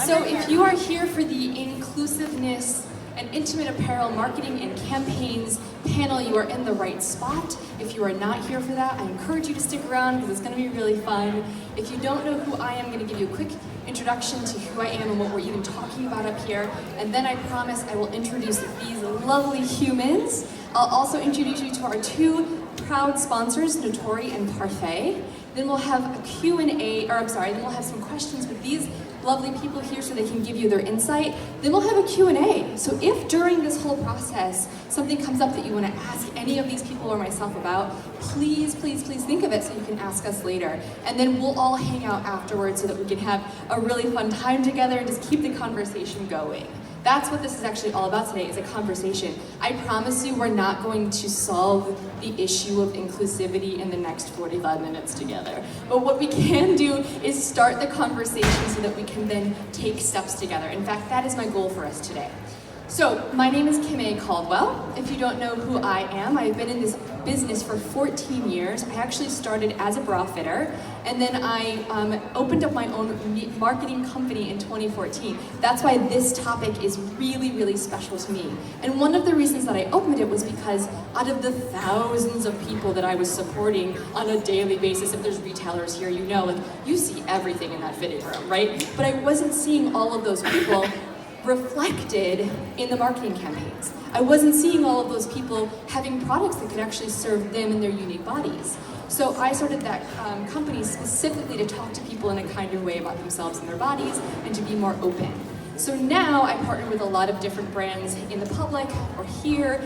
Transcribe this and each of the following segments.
So if you are here for the Inclusiveness and Intimate Apparel Marketing and Campaigns panel, you are in the right spot. If you are not here for that, I encourage you to stick around because it's going to be really fun. If you don't know who I am, I'm going to give you a quick introduction to who I am and what we're even talking about up here. And then I promise I will introduce these lovely humans. I'll also introduce you to our two proud sponsors, Notori and Parfait. Then we'll have a Q&A, then we'll have some questions with these lovely people here so they can give you their insight. Then we'll have a Q&A. So if during this whole process something comes up that you want to ask any of these people or myself about, please think of it so you can ask us later. And then we'll all hang out afterwards so that we can have a really fun time together and just keep the conversation going. That's what this is actually all about today, is a conversation. I promise you we're not going to solve the issue of inclusivity in the next 45 minutes together. But what we can do is start the conversation so that we can then take steps together. In fact, that is my goal for us today. So, my name is Kim A. Caldwell. If you don't know who I am, I've been in this business for 14 years. I actually started as a bra fitter, and then I opened up my own marketing company in 2014. That's why this topic is really, really special to me. And one of the reasons that I opened it was because out of the thousands of people that I was supporting on a daily basis, if there's retailers here, you know, like, you see everything in that fitting room, right? But I wasn't seeing all of those people reflected in the marketing campaigns. I wasn't seeing all of those people having products that could actually serve them and their unique bodies. So I started that company specifically to talk to people in a kinder way about themselves and their bodies and to be more open. So now I partner with a lot of different brands in the public or here,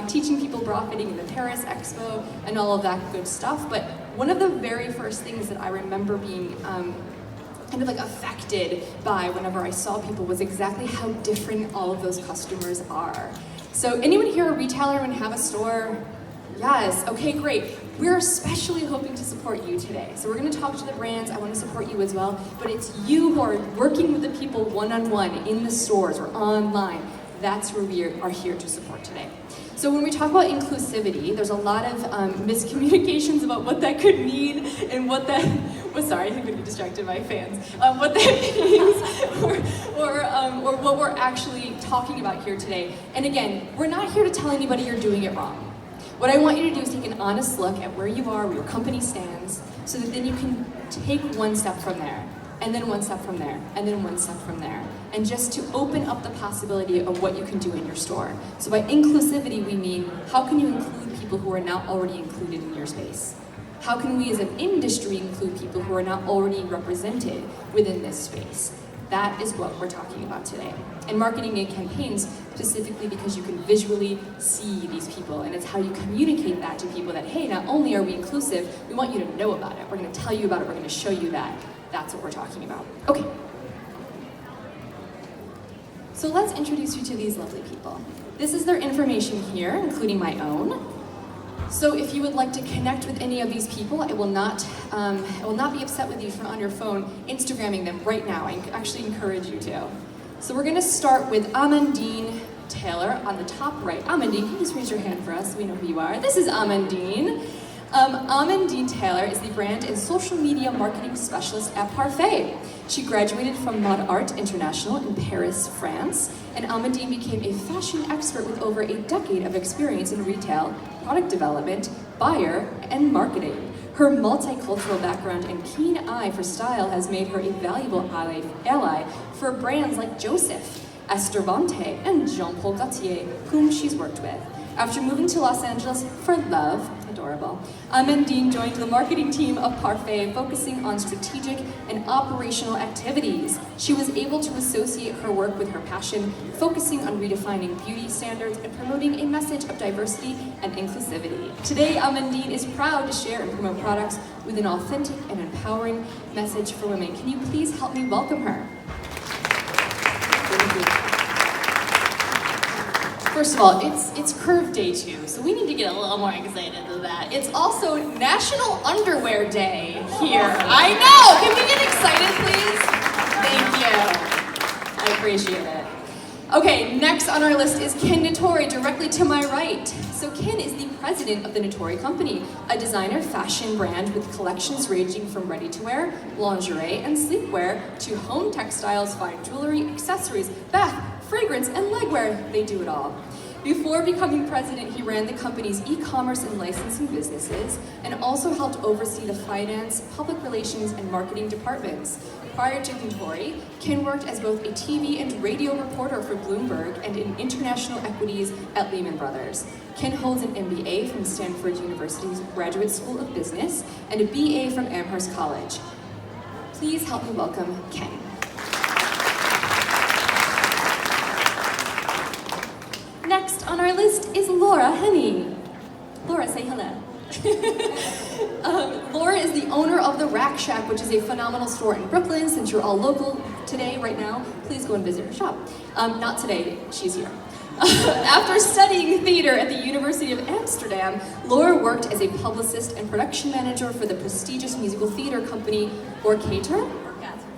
teaching people bra fitting in the Paris Expo and all of that good stuff. But one of the very first things that I remember being kind of like affected by whenever I saw people was exactly how different all of those customers are. So anyone here a retailer and have a store? Yes, okay, great. We're especially hoping to support you today. So we're gonna talk to the brands, I wanna support you as well, but it's you who are working with the people one-on-one in the stores or online. That's where we are here to support today. So when we talk about inclusivity, there's a lot of miscommunications about what that could mean and what that, sorry, I'm gonna be distracted by fans, what that means or what we're actually talking about here today. And again, we're not here to tell anybody you're doing it wrong. What I want you to do is take an honest look at where you are, where your company stands, so that then you can take one step from there, and then one step from there, and then one step from there, and just to open up the possibility of what you can do in your store. So by inclusivity, we mean, how can you include people who are not already included in your space? How can we as an industry include people who are not already represented within this space? That is what we're talking about today. And marketing and campaigns, specifically because you can visually see these people, and it's how you communicate that to people that, hey, not only are we inclusive, we want you to know about it. We're gonna tell you about it, we're gonna show you that. That's what we're talking about. Okay. So let's introduce you to these lovely people. This is their information here, including my own. So if you would like to connect with any of these people, I will not be upset with you for on your phone Instagramming them right now. I actually encourage you to. So we're gonna start with Amandine Taylor on the top right. Amandine, can you just raise your hand for us so we know who you are? This is Amandine. Amandine Taylor is the brand and social media marketing specialist at Parfait. She graduated from Mod Art International in Paris, France, and Amandine became a fashion expert with over a decade of experience in retail, product development, buyer, and marketing. Her multicultural background and keen eye for style has made her a valuable ally for brands like Joseph, Esther and Jean-Paul Gaultier, whom she's worked with. After moving to Los Angeles for love, adorable, Amandine joined the marketing team of Parfait, focusing on strategic and operational activities. She was able to associate her work with her passion, focusing on redefining beauty standards and promoting a message of diversity and inclusivity. Today, Amandine is proud to share and promote products with an authentic and empowering message for women. Can you please help me welcome her? Thank you. First of all, it's Curve Day 2, so we need to get a little more excited than that. It's also National Underwear Day here. I know! Can we get excited, please? Thank you. I appreciate it. Okay, next on our list is Ken Natori, directly to my right. So Ken is the president of the Natori Company, a designer fashion brand with collections ranging from ready-to-wear, lingerie, and sleepwear to home textiles, fine jewelry, accessories, bath, fragrance, and legwear. They do it all. Before becoming president, he ran the company's e-commerce and licensing businesses and also helped oversee the finance, public relations, and marketing departments. Prior to Natori, Ken worked as both a TV and radio reporter for Bloomberg and in international equities at Lehman Brothers. Ken holds an MBA from Stanford University's Graduate School of Business and a BA from Amherst College. Please help me welcome Ken. Next on our list is Laura Henney. Laura, say hello. Laura is the owner of the Rack Shack, which is a phenomenal store in Brooklyn. Since you're all local today, right now, please go and visit her shop. Not today, she's here. After studying theater at the University of Amsterdam, Laura worked as a publicist and production manager for the prestigious musical theater company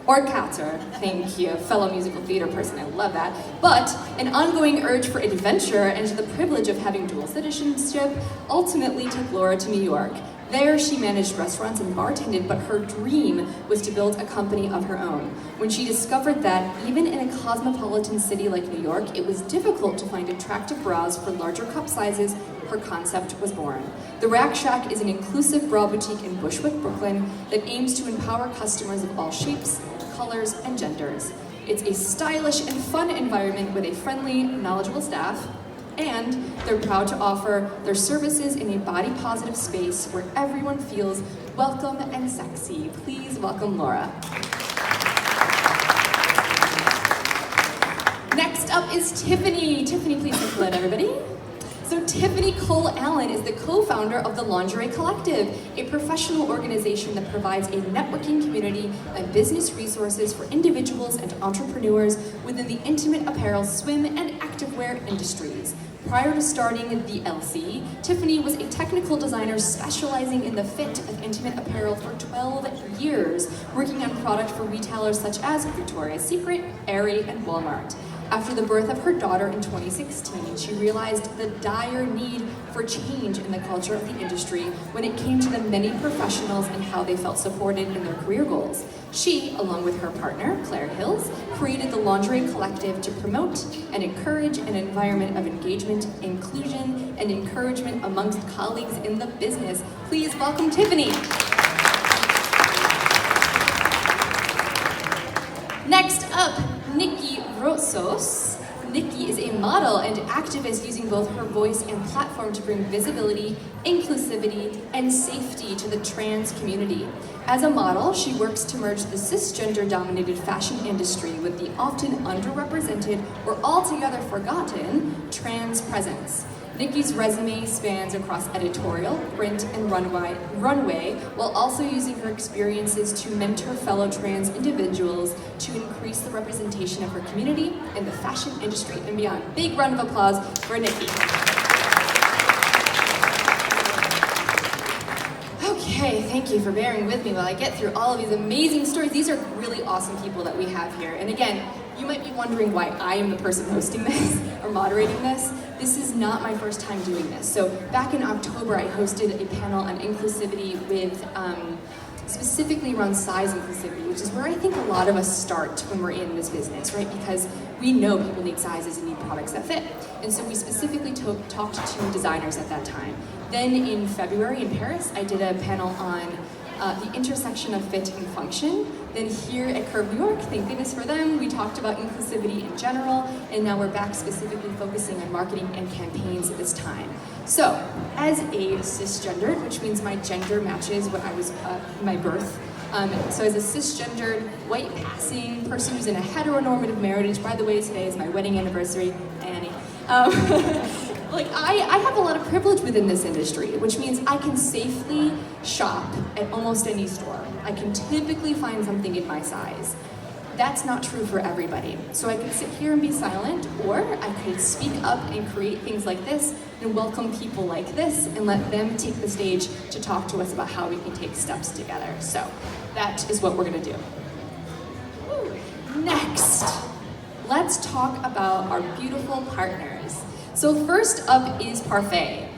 Orchestra, thank you, fellow musical theater person, I love that. But an ongoing urge for adventure and the privilege of having dual citizenship ultimately took Laura to New York. There, she managed restaurants and bartended, but her dream was to build a company of her own. When she discovered that, even in a cosmopolitan city like New York, it was difficult to find attractive bras for larger cup sizes, her concept was born. The Rack Shack is an inclusive bra boutique in Bushwick, Brooklyn, that aims to empower customers of all shapes, colors, and genders. It's a stylish and fun environment with a friendly, knowledgeable staff, and they're proud to offer their services in a body-positive space where everyone feels welcome and sexy. Please welcome Laura. Next up is Tiffany. Tiffany, please say hello to everybody. So Tiffany Cole Allen is the co-founder of the Lingerie Collective, a professional organization that provides a networking community and business resources for individuals and entrepreneurs within the intimate apparel, swim, and activewear industries. Prior to starting the LC, Tiffany was a technical designer specializing in the fit of intimate apparel for 12 years, working on product for retailers such as Victoria's Secret, Aerie, and Walmart. After the birth of her daughter in 2016, she realized the dire need for change in the culture of the industry when it came to the many professionals and how they felt supported in their career goals. She, along with her partner, Claire Hills, created the Lingerie Collective to promote and encourage an environment of engagement, inclusion, and encouragement amongst colleagues in the business. Please welcome Tiffany. Next up, Nikki Rossos. Nikki is a model and activist using both her voice and platform to bring visibility, inclusivity, and safety to the trans community. As a model, she works to merge the cisgender-dominated fashion industry with the often underrepresented or altogether forgotten trans presence. Nikki's resume spans across editorial, print, and runway, while also using her experiences to mentor fellow trans individuals to increase the representation of her community in the fashion industry and beyond. Big round of applause for Nikki. Okay, thank you for bearing with me while I get through all of these amazing stories. These are really awesome people that we have here. And again, you might be wondering why I am the person hosting this or moderating this. This is not my first time doing this. So back in October, I hosted a panel on inclusivity with specifically around size inclusivity, which is where I think a lot of us start when we're in this business, right? Because we know people need sizes and need products that fit. And so we specifically talked to designers at that time. Then in February in Paris, I did a panel on the intersection of fit and function. Then here at Curve New York, thank goodness for them, we talked about inclusivity in general, and now we're back specifically focusing on marketing and campaigns at this time. So, as a cisgendered, which means my gender matches what I was, my birth, so as a cisgendered, white passing person who's in a heteronormative marriage, by the way, today is my wedding anniversary, Annie. Like I have a lot of privilege within this industry, which means I can safely shop at almost any store. I can typically find something in my size. That's not true for everybody. So I could sit here and be silent, or I could speak up and create things like this and welcome people like this and let them take the stage to talk to us about how we can take steps together. So that is what we're gonna do. Next. let's talk about our beautiful partners. So first up is Parfait.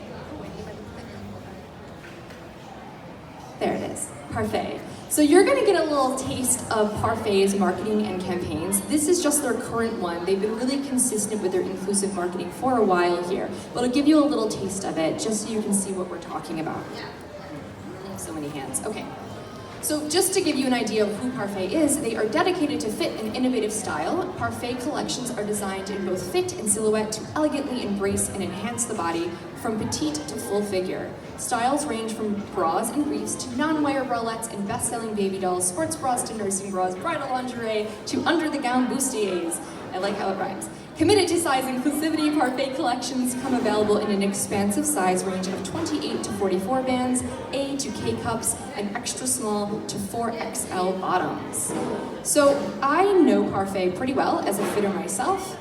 There it is, Parfait. So you're gonna get a little taste of Parfait's marketing and campaigns. This is just their current one. They've been really consistent with their inclusive marketing for a while here, but I'll give you a little taste of it just so you can see what we're talking about. So many hands, okay. So just to give you an idea of who Parfait is, they are dedicated to fit and innovative style. Parfait collections are designed in both fit and silhouette to elegantly embrace and enhance the body from petite to full figure. Styles range from bras and briefs to non-wire bralettes and best-selling baby dolls, sports bras to nursing bras, bridal lingerie to under-the-gown bustiers. I like how it rhymes. Committed to size inclusivity, Parfait collections come available in an expansive size range of 28 to 44 bands, A to K cups, and extra small to 4XL bottoms. So I know Parfait pretty well as a fitter myself.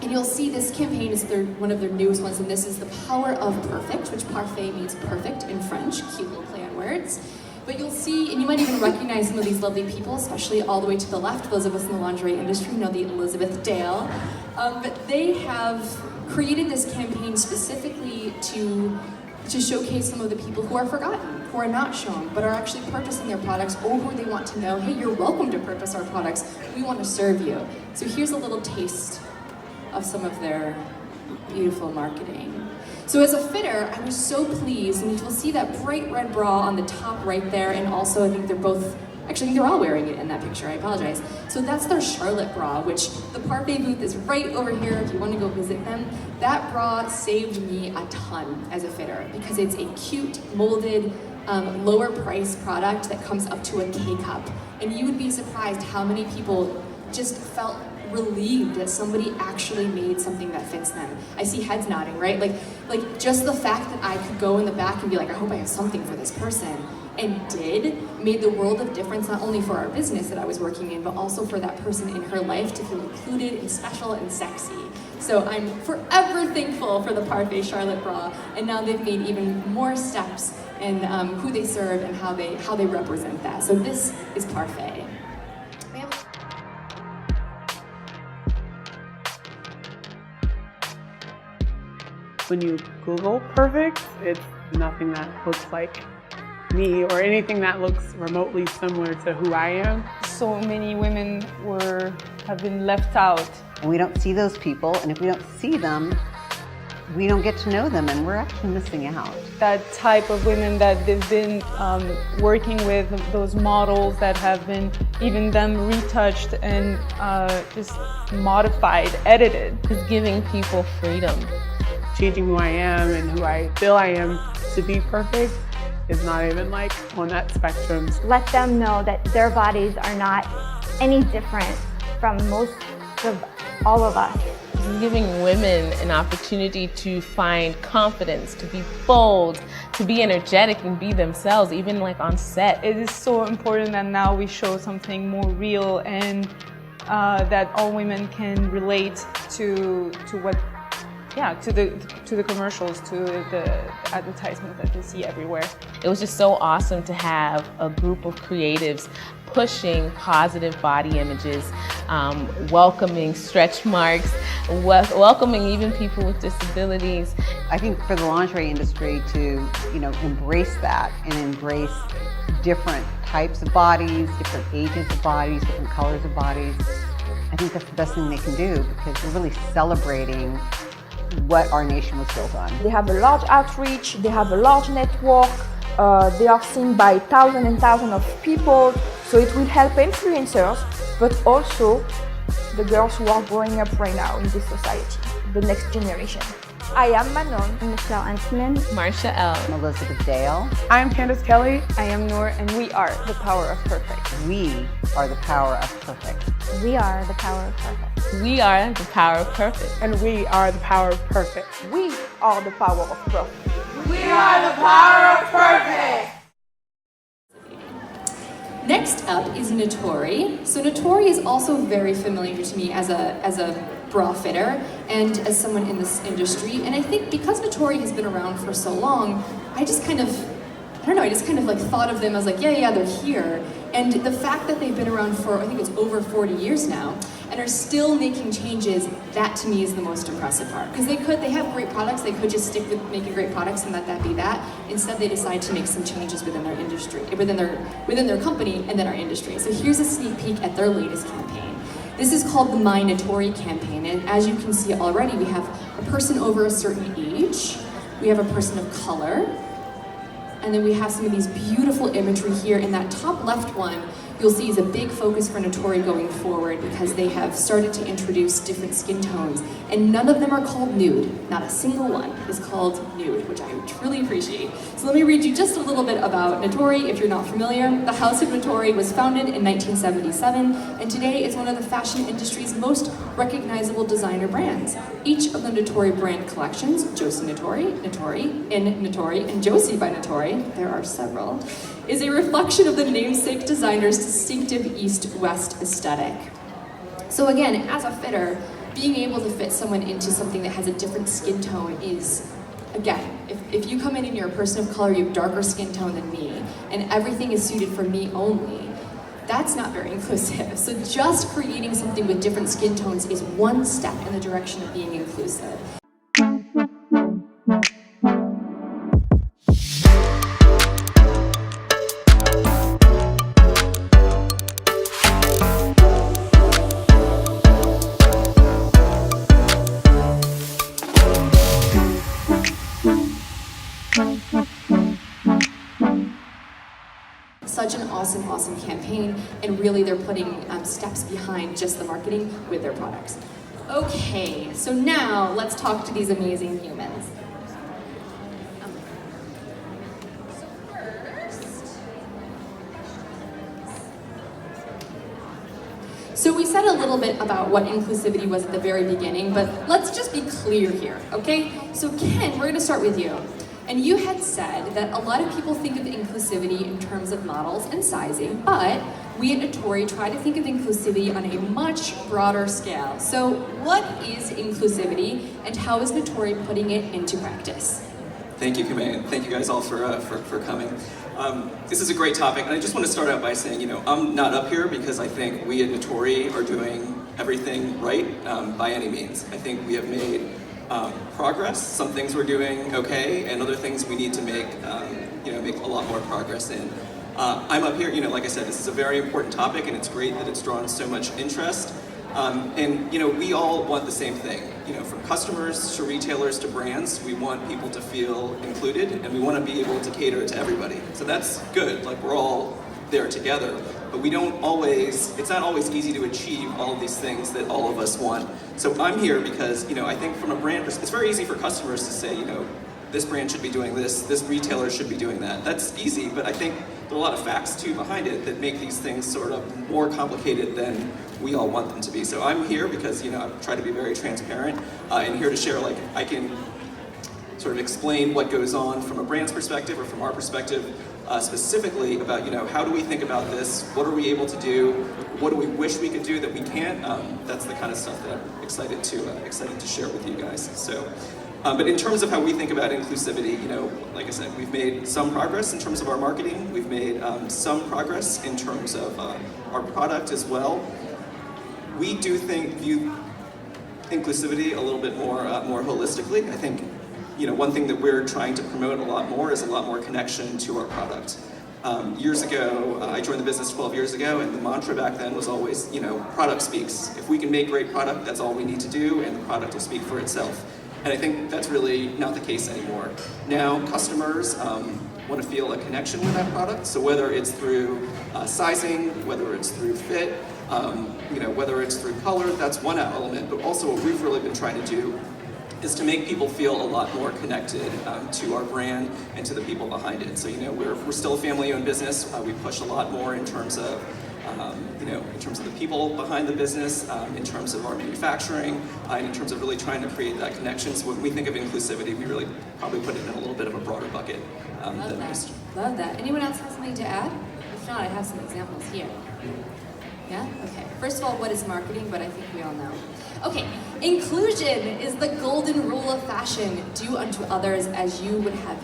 And you'll see this campaign is one of their newest ones, and this is the Power of Perfect, which Parfait means perfect in French, cute little play on words. But you'll see, and you might even recognize some of these lovely people, especially all the way to the left. Those of us in the lingerie industry know the Elizabeth Dale. But they have created this campaign specifically to showcase some of the people who are forgotten, who are not shown, but are actually purchasing their products, or who they want to know, hey, you're welcome to purchase our products. We want to serve you. So here's a little taste of some of their beautiful marketing. So as a fitter, I was so pleased, and you'll see that bright red bra on the top right there, and also I think they're both, actually I think they're all wearing it in that picture, I apologize. So that's their Charlotte bra, which the Parfait booth is right over here if you want to go visit them. That bra saved me a ton as a fitter, because it's a cute, molded, lower price product that comes up to a K cup. And you would be surprised how many people just felt relieved that somebody actually made something that fits them. I see heads nodding, right? Like just the fact that I could go in the back and be like, I hope I have something for this person, and made the world of difference, not only for our business that I was working in, but also for that person in her life to feel included and special and sexy. So I'm forever thankful for the Parfait Charlotte bra, and now they've made even more steps in who they serve and how they represent that. So this is Parfait. When you Google perfect, it's nothing that looks like me or anything that looks remotely similar to who I am. So many women have been left out. And we don't see those people, and if we don't see them, we don't get to know them, and we're actually missing out. That type of women that they've been working with, those models that have been even them retouched and just modified, edited. It's giving people freedom. Changing who I am and who I feel I am to be perfect is not even like on that spectrum. Let them know that their bodies are not any different from most of all of us. It's giving women an opportunity to find confidence, to be bold, to be energetic and be themselves, even like on set. It is so important that now we show something more real, and that all women can relate to what, to the commercials, to the advertisements that they see everywhere. It was just so awesome to have a group of creatives pushing positive body images, welcoming stretch marks, welcoming even people with disabilities. I think for the lingerie industry to, embrace that and embrace different types of bodies, different ages of bodies, different colors of bodies, I think that's the best thing they can do, because we're really celebrating what our nation was built on. They have a large outreach, they have a large network, they are seen by thousands and thousands of people, so it will help influencers, but also the girls who are growing up right now in this society, the next generation. I am Manon. Michelle Entman. Marsha L. I'm Elizabeth Dale. I'm Candace Kelly. I am Noor, and we are the Power of Perfect. We are the power of perfect. We are the power of perfect. We are the power of perfect. And we are the power of perfect. We are the power of perfect. We are the power of perfect. Next up is Notori. So Notori is also very familiar to me as a bra fitter and as someone in this industry. And I think because Notori has been around for so long, I just kind of like thought of them as like, yeah, they're here. And the fact that they've been around for, I think it's over 40 years now, and are still making changes, that to me is the most impressive part. Because they have great products, they could just stick with making great products and let that be that. Instead, they decide to make some changes within their industry, within their company, and then our industry. So here's a sneak peek at their latest campaign. This is called the My Natori campaign, and as you can see already, we have a person over a certain age, we have a person of color, and then we have some of these beautiful imagery here. In that top left one, you'll see is a big focus for Natori going forward because they have started to introduce different skin tones, and none of them are called nude. Not a single one is called nude, which I truly appreciate. So let me read you just a little bit about Natori, if you're not familiar. The House of Natori was founded in 1977, and today is one of the fashion industry's most recognizable designer brands. Each of the Natori brand collections, Josie Natori, Natori, and Josie by Natori, there are several, is a reflection of the namesake designer's distinctive East-West aesthetic. So again, as a fitter, being able to fit someone into something that has a different skin tone is, again, if you come in and you're a person of color, you have darker skin tone than me, and everything is suited for me only, that's not very inclusive. So just creating something with different skin tones is one step in the direction of being inclusive. Such an awesome campaign, and really they're putting steps behind just the marketing with their products. Okay, so now let's talk to these amazing humans. So we said a little bit about what inclusivity was at the very beginning, but let's just be clear here, okay? So Ken, we're gonna start with you. And you had said that a lot of people think of inclusivity in terms of models and sizing, but we at Natori try to think of inclusivity on a much broader scale. So what is inclusivity, and how is Natori putting it into practice? Thank you, Kamei, and thank you guys all for coming. This is a great topic, and I just want to start out by saying, I'm not up here because I think we at Natori are doing everything right by any means. I think we have made progress. Some things we're doing okay, and other things we need to make a lot more progress in. I'm up here, like I said, this is a very important topic, and it's great that it's drawn so much interest. And we all want the same thing. From customers to retailers to brands, we want people to feel included, and we want to be able to cater to everybody. So that's good. Like, we're all there together, but it's not always easy to achieve all of these things that all of us want. So I'm here because, I think from a brand perspective, it's very easy for customers to say, this brand should be doing this retailer should be doing that. That's easy, but I think there are a lot of facts too behind it that make these things sort of more complicated than we all want them to be. So I'm here because, I try to be very transparent and here to share, I can sort of explain what goes on from a brand's perspective or from our perspective, specifically about, how do we think about this? What are we able to do? What do we wish we could do that we can't? That's the kind of stuff that I'm excited to share with you guys. So, but in terms of how we think about inclusivity, like I said, we've made some progress in terms of our marketing. We've made some progress in terms of our product as well. We do view inclusivity a little bit more holistically. I think, one thing that we're trying to promote a lot more is a lot more connection to our product. Years ago, I joined the business 12 years ago, and the mantra back then was always, product speaks. If we can make great product, that's all we need to do, and the product will speak for itself. And I think that's really not the case anymore. Now, customers want to feel a connection with that product, so whether it's through sizing, whether it's through fit, whether it's through color, that's one element, but also what we've really been trying to do is to make people feel a lot more connected to our brand and to the people behind it. So, we're still a family-owned business. We push a lot more in terms of, in terms of the people behind the business, in terms of our manufacturing, and in terms of really trying to create that connection. So when we think of inclusivity, we really probably put it in a little bit of a broader bucket than most. Love that. Anyone else have something to add? If not, I have some examples here. Yeah? Okay. First of all, what is marketing? But I think we all know. Okay. Inclusion is the golden rule of fashion. Do unto others as you would have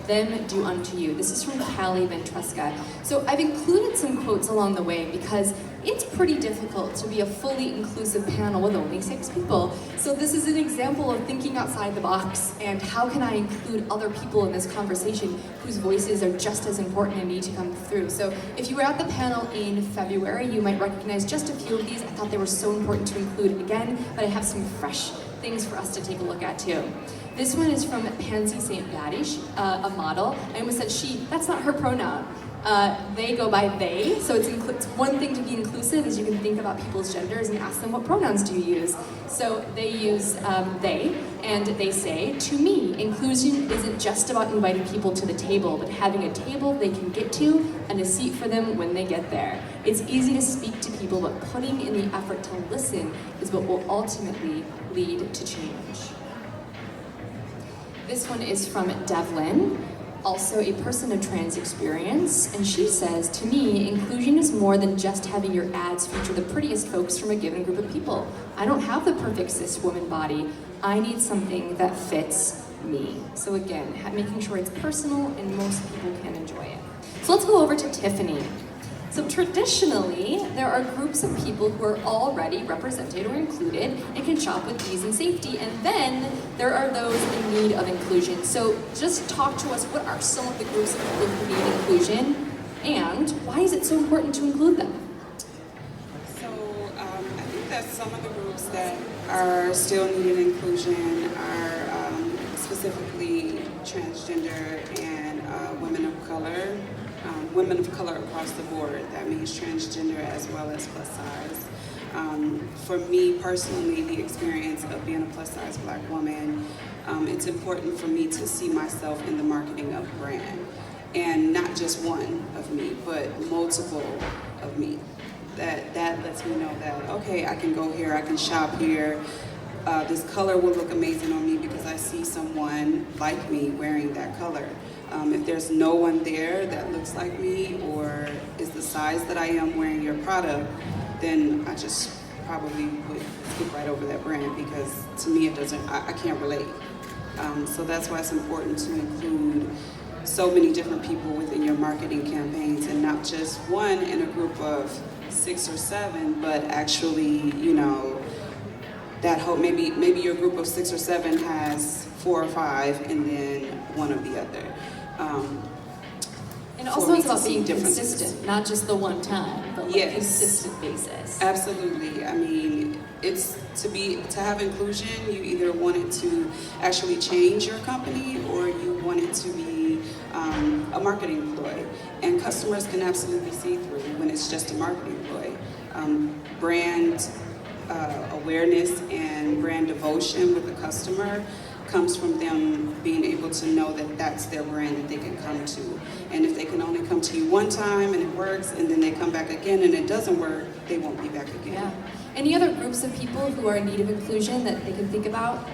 them do unto you. This is from Callie Ventresca. So I've included some quotes along the way because it's pretty difficult to be a fully inclusive panel with only 6 people. So this is an example of thinking outside the box and how can I include other people in this conversation whose voices are just as important and need to come through. So if you were at the panel in February, you might recognize just a few of these. I thought they were so important to include again, but I have some fresh things for us to take a look at too. This one is from Pansy St. Badish, a model. I almost said she, that's not her pronoun. They go by they, so it's one thing to be inclusive is you can think about people's genders and ask them what pronouns do you use. So they use they, and they say, to me, inclusion isn't just about inviting people to the table, but having a table they can get to and a seat for them when they get there. It's easy to speak to people, but putting in the effort to listen is what will ultimately lead to change. This one is from Devlin, also a person of trans experience, and she says, to me, inclusion is more than just having your ads feature the prettiest folks from a given group of people. I don't have the perfect cis woman body. I need something that fits me. So again, making sure it's personal and most people can enjoy it. So let's go over to Tiffany. So traditionally, there are groups of people who are already represented or included and can shop with ease and safety. And then there are those in need of inclusion. So just talk to us, what are some of the groups of people who need inclusion and why is it so important to include them? So I think that some of the groups that are still needing inclusion are specifically transgender and women of color. Women of color across the board. That means transgender as well as plus size. For me personally, the experience of being a plus size Black woman, it's important for me to see myself in the marketing of a brand. And not just one of me, but multiple of me. That lets me know that, okay, I can go here, I can shop here. This color will look amazing on me because I see someone like me wearing that color. If there's no one there that looks like me or is the size that I am wearing your product, then I just probably would skip right over that brand because to me it doesn't, I can't relate. So that's why it's important to include so many different people within your marketing campaigns and not just one in a group of 6 or 7, but actually, you know, that whole, maybe your group of 6 or 7 has 4 or 5 and then one of the other. And also it's about being consistent, not just the one time, but like consistent basis. Absolutely. I mean, it's to have inclusion, you either want it to actually change your company or you want it to be a marketing ploy. And customers can absolutely see through when it's just a marketing ploy. Brand awareness and brand devotion with the customer comes from them being able to know that that's their brand that they can come to. And if they can only come to you one time and it works, and then they come back again and it doesn't work, they won't be back again. Yeah. Any other groups of people who are in need of inclusion that they can think about?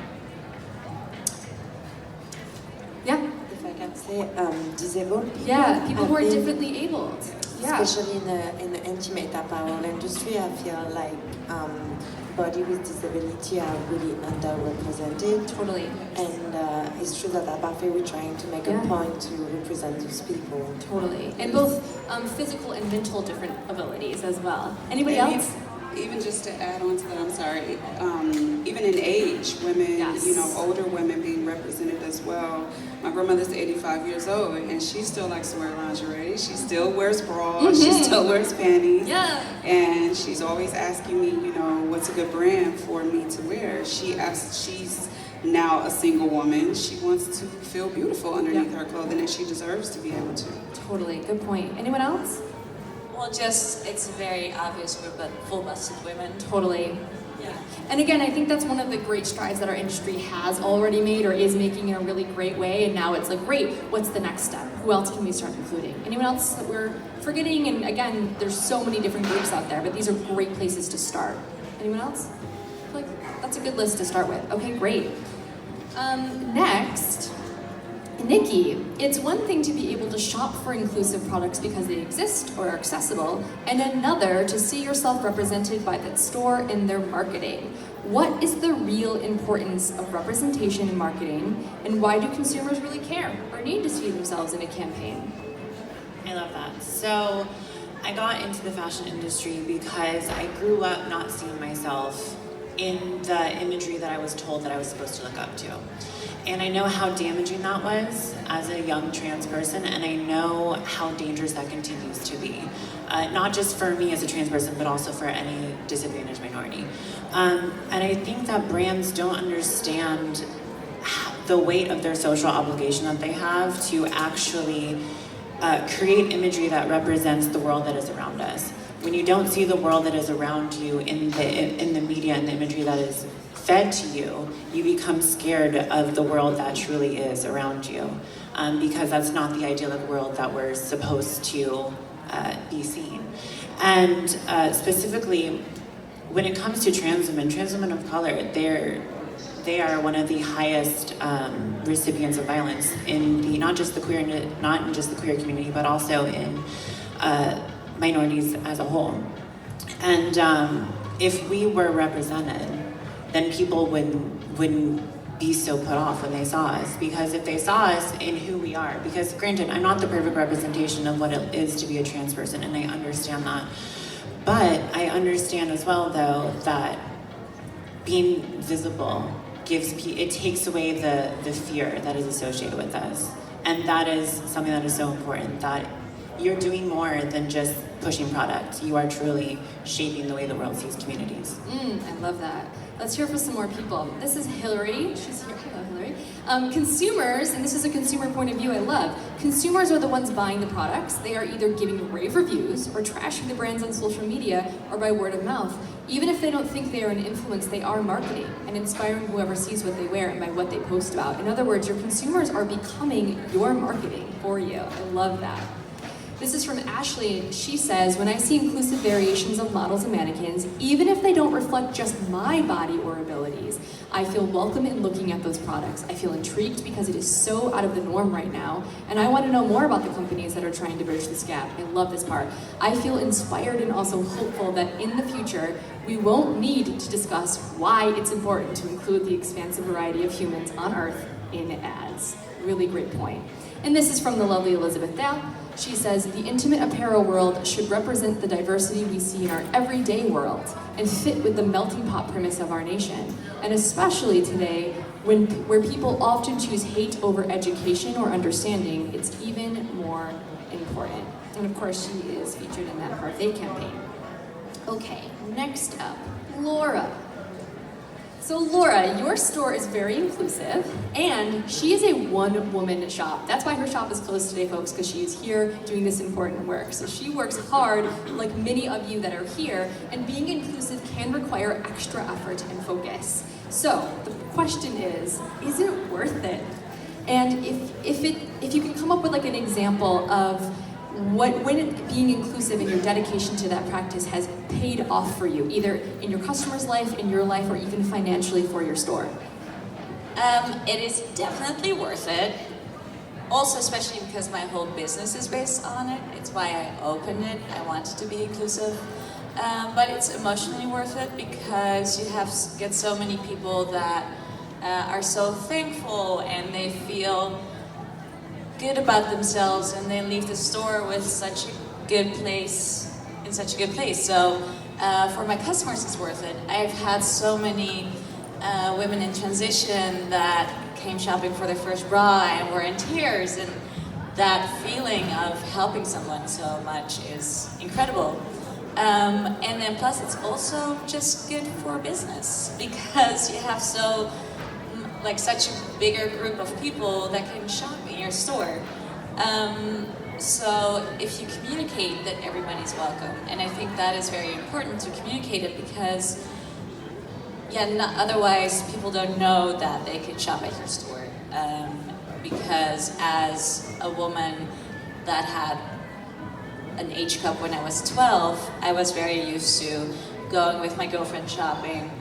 Yeah? If I can say, disabled people. Yeah, people who are differently abled. Yeah. Especially in the intimate apparel industry, I feel like body with disability are really underrepresented. Totally. And it's true that at Apparel we're trying to make a point to represent those people. Totally. And both physical and mental different abilities as well. Anybody else? Even just to add on to that, I'm sorry, even in age, women, you know, older women being represented as well. My grandmother's 85 years old and she still likes to wear lingerie. She still wears bras, she still wears panties. Yeah. And she's always asking me, you know, what's a good brand for me to wear? She's now a single woman. She wants to feel beautiful underneath her clothing and she deserves to be able to. Totally, good point. Anyone else? Well, just, it's a very obvious group, but full-busted women. Totally. Yeah. And again, I think that's one of the great strides that our industry has already made or is making in a really great way. And now it's like, great, what's the next step? Who else can we start including? Anyone else that we're forgetting? And again, there's so many different groups out there, but these are great places to start. Anyone else? I feel like that's a good list to start with. Okay, great. Next, Nikki, it's one thing to be able to shop for inclusive products because they exist or are accessible, and another to see yourself represented by that store in their marketing. What is the real importance of representation in marketing, and why do consumers really care or need to see themselves in a campaign? I love that. So I got into the fashion industry because I grew up not seeing myself in the imagery that I was told that I was supposed to look up to. And I know how damaging that was as a young trans person, and I know how dangerous that continues to be. Not just for me as a trans person, but also for any disadvantaged minority. And I think that brands don't understand the weight of their social obligation that they have to actually create imagery that represents the world that is around us. When you don't see the world that is around you in the media and the imagery that is fed to you, you become scared of the world that truly is around you, because that's not the idyllic world that we're supposed to be seen. And specifically, when it comes to trans women of color, they are one of the highest recipients of violence in the not just the queer community, but also in minorities as a whole. And if we were represented, then people wouldn't be so put off when they saw us, because if they saw us in who we are, because granted, I'm not the perfect representation of what it is to be a trans person, and I understand that. But I understand as well, though, that being visible it takes away the fear that is associated with us. And that is something that is so important, that you're doing more than just pushing product. You are truly shaping the way the world sees communities. I love that. Let's hear from some more people. This is Hillary. She's here. Hello, Hillary. Consumers, and this is a consumer point of view I love, consumers are the ones buying the products. They are either giving rave reviews or trashing the brands on social media or by word of mouth. Even if they don't think they are an influence, they are marketing and inspiring whoever sees what they wear and by what they post about. In other words, your consumers are becoming your marketing for you. I love that. This is from Ashley. She says, when I see inclusive variations of models and mannequins, even if they don't reflect just my body or abilities, I feel welcome in looking at those products. I feel intrigued because it is so out of the norm right now, and I want to know more about the companies that are trying to bridge this gap. I love this part. I feel inspired and also hopeful that in the future, we won't need to discuss why it's important to include the expansive variety of humans on Earth in ads. Really great point. And this is from the lovely Elizabeth Dow. She says, the intimate apparel world should represent the diversity we see in our everyday world and fit with the melting pot premise of our nation. And especially today, where people often choose hate over education or understanding, it's even more important. And of course, she is featured in that Part 8 campaign. Okay, next up, Laura. So Laura, your store is very inclusive, and she is a one-woman shop. That's why her shop is closed today, folks, because she is here doing this important work. So she works hard, like many of you that are here, and being inclusive can require extra effort and focus. So the question is it worth it? And if you can come up with like an example of when being inclusive and your dedication to that practice has paid off for you, either in your customer's life, in your life, or even financially for your store. It is definitely worth it. Also, especially because my whole business is based on it. It's why I opened it. I wanted to be inclusive. But it's emotionally worth it because you get so many people that are so thankful and they feel good about themselves and they leave the store with such a good place, in such a good place. So for my customers, it's worth it. I've had so many women in transition that came shopping for their first bra and were in tears, and that feeling of helping someone so much is incredible. And then plus it's also just good for business because you have such a bigger group of people that can shop in your store. So if you communicate that everybody's welcome, and I think that is very important to communicate it because otherwise people don't know that they can shop at your store. Because as a woman that had an age cup when I was 12, I was very used to going with my girlfriend shopping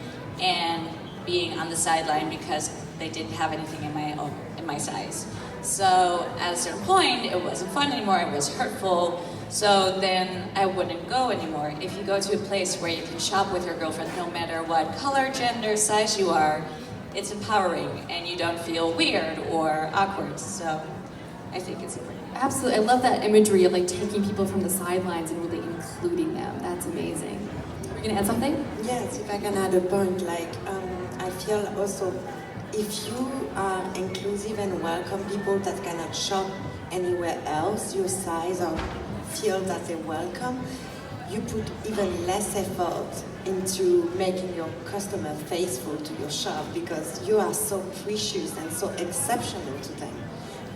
and being on the sideline because they didn't have anything in my size. So at a certain point, it wasn't fun anymore, it was hurtful. So then I wouldn't go anymore. If you go to a place where you can shop with your girlfriend no matter what color, gender, size you are, it's empowering and you don't feel weird or awkward. So I think it's important. Absolutely, I love that imagery of like taking people from the sidelines and really including them. That's amazing. Are you gonna add something? Yes, if I can add a point, like I feel also if you are inclusive and welcome people that cannot shop anywhere else your size or feel that they're welcome, you put even less effort into making your customer faithful to your shop because you are so precious and so exceptional to them.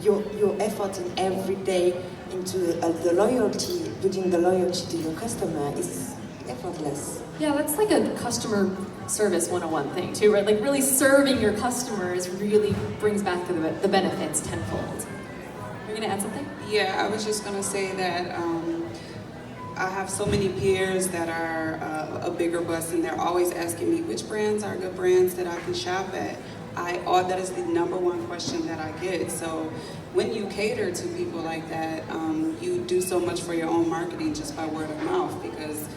Your effort in every day into the loyalty, putting the loyalty to your customer is effortless. Yeah, that's like a customer service 101 thing too, right? Like really serving your customers really brings back the benefits tenfold. You're gonna add something? Yeah, I was just gonna say that I have so many peers that are a bigger bus, and they're always asking me which brands are good brands that I can shop at. That is the number one question that I get. So when you cater to people like that, you do so much for your own marketing just by word of mouth, because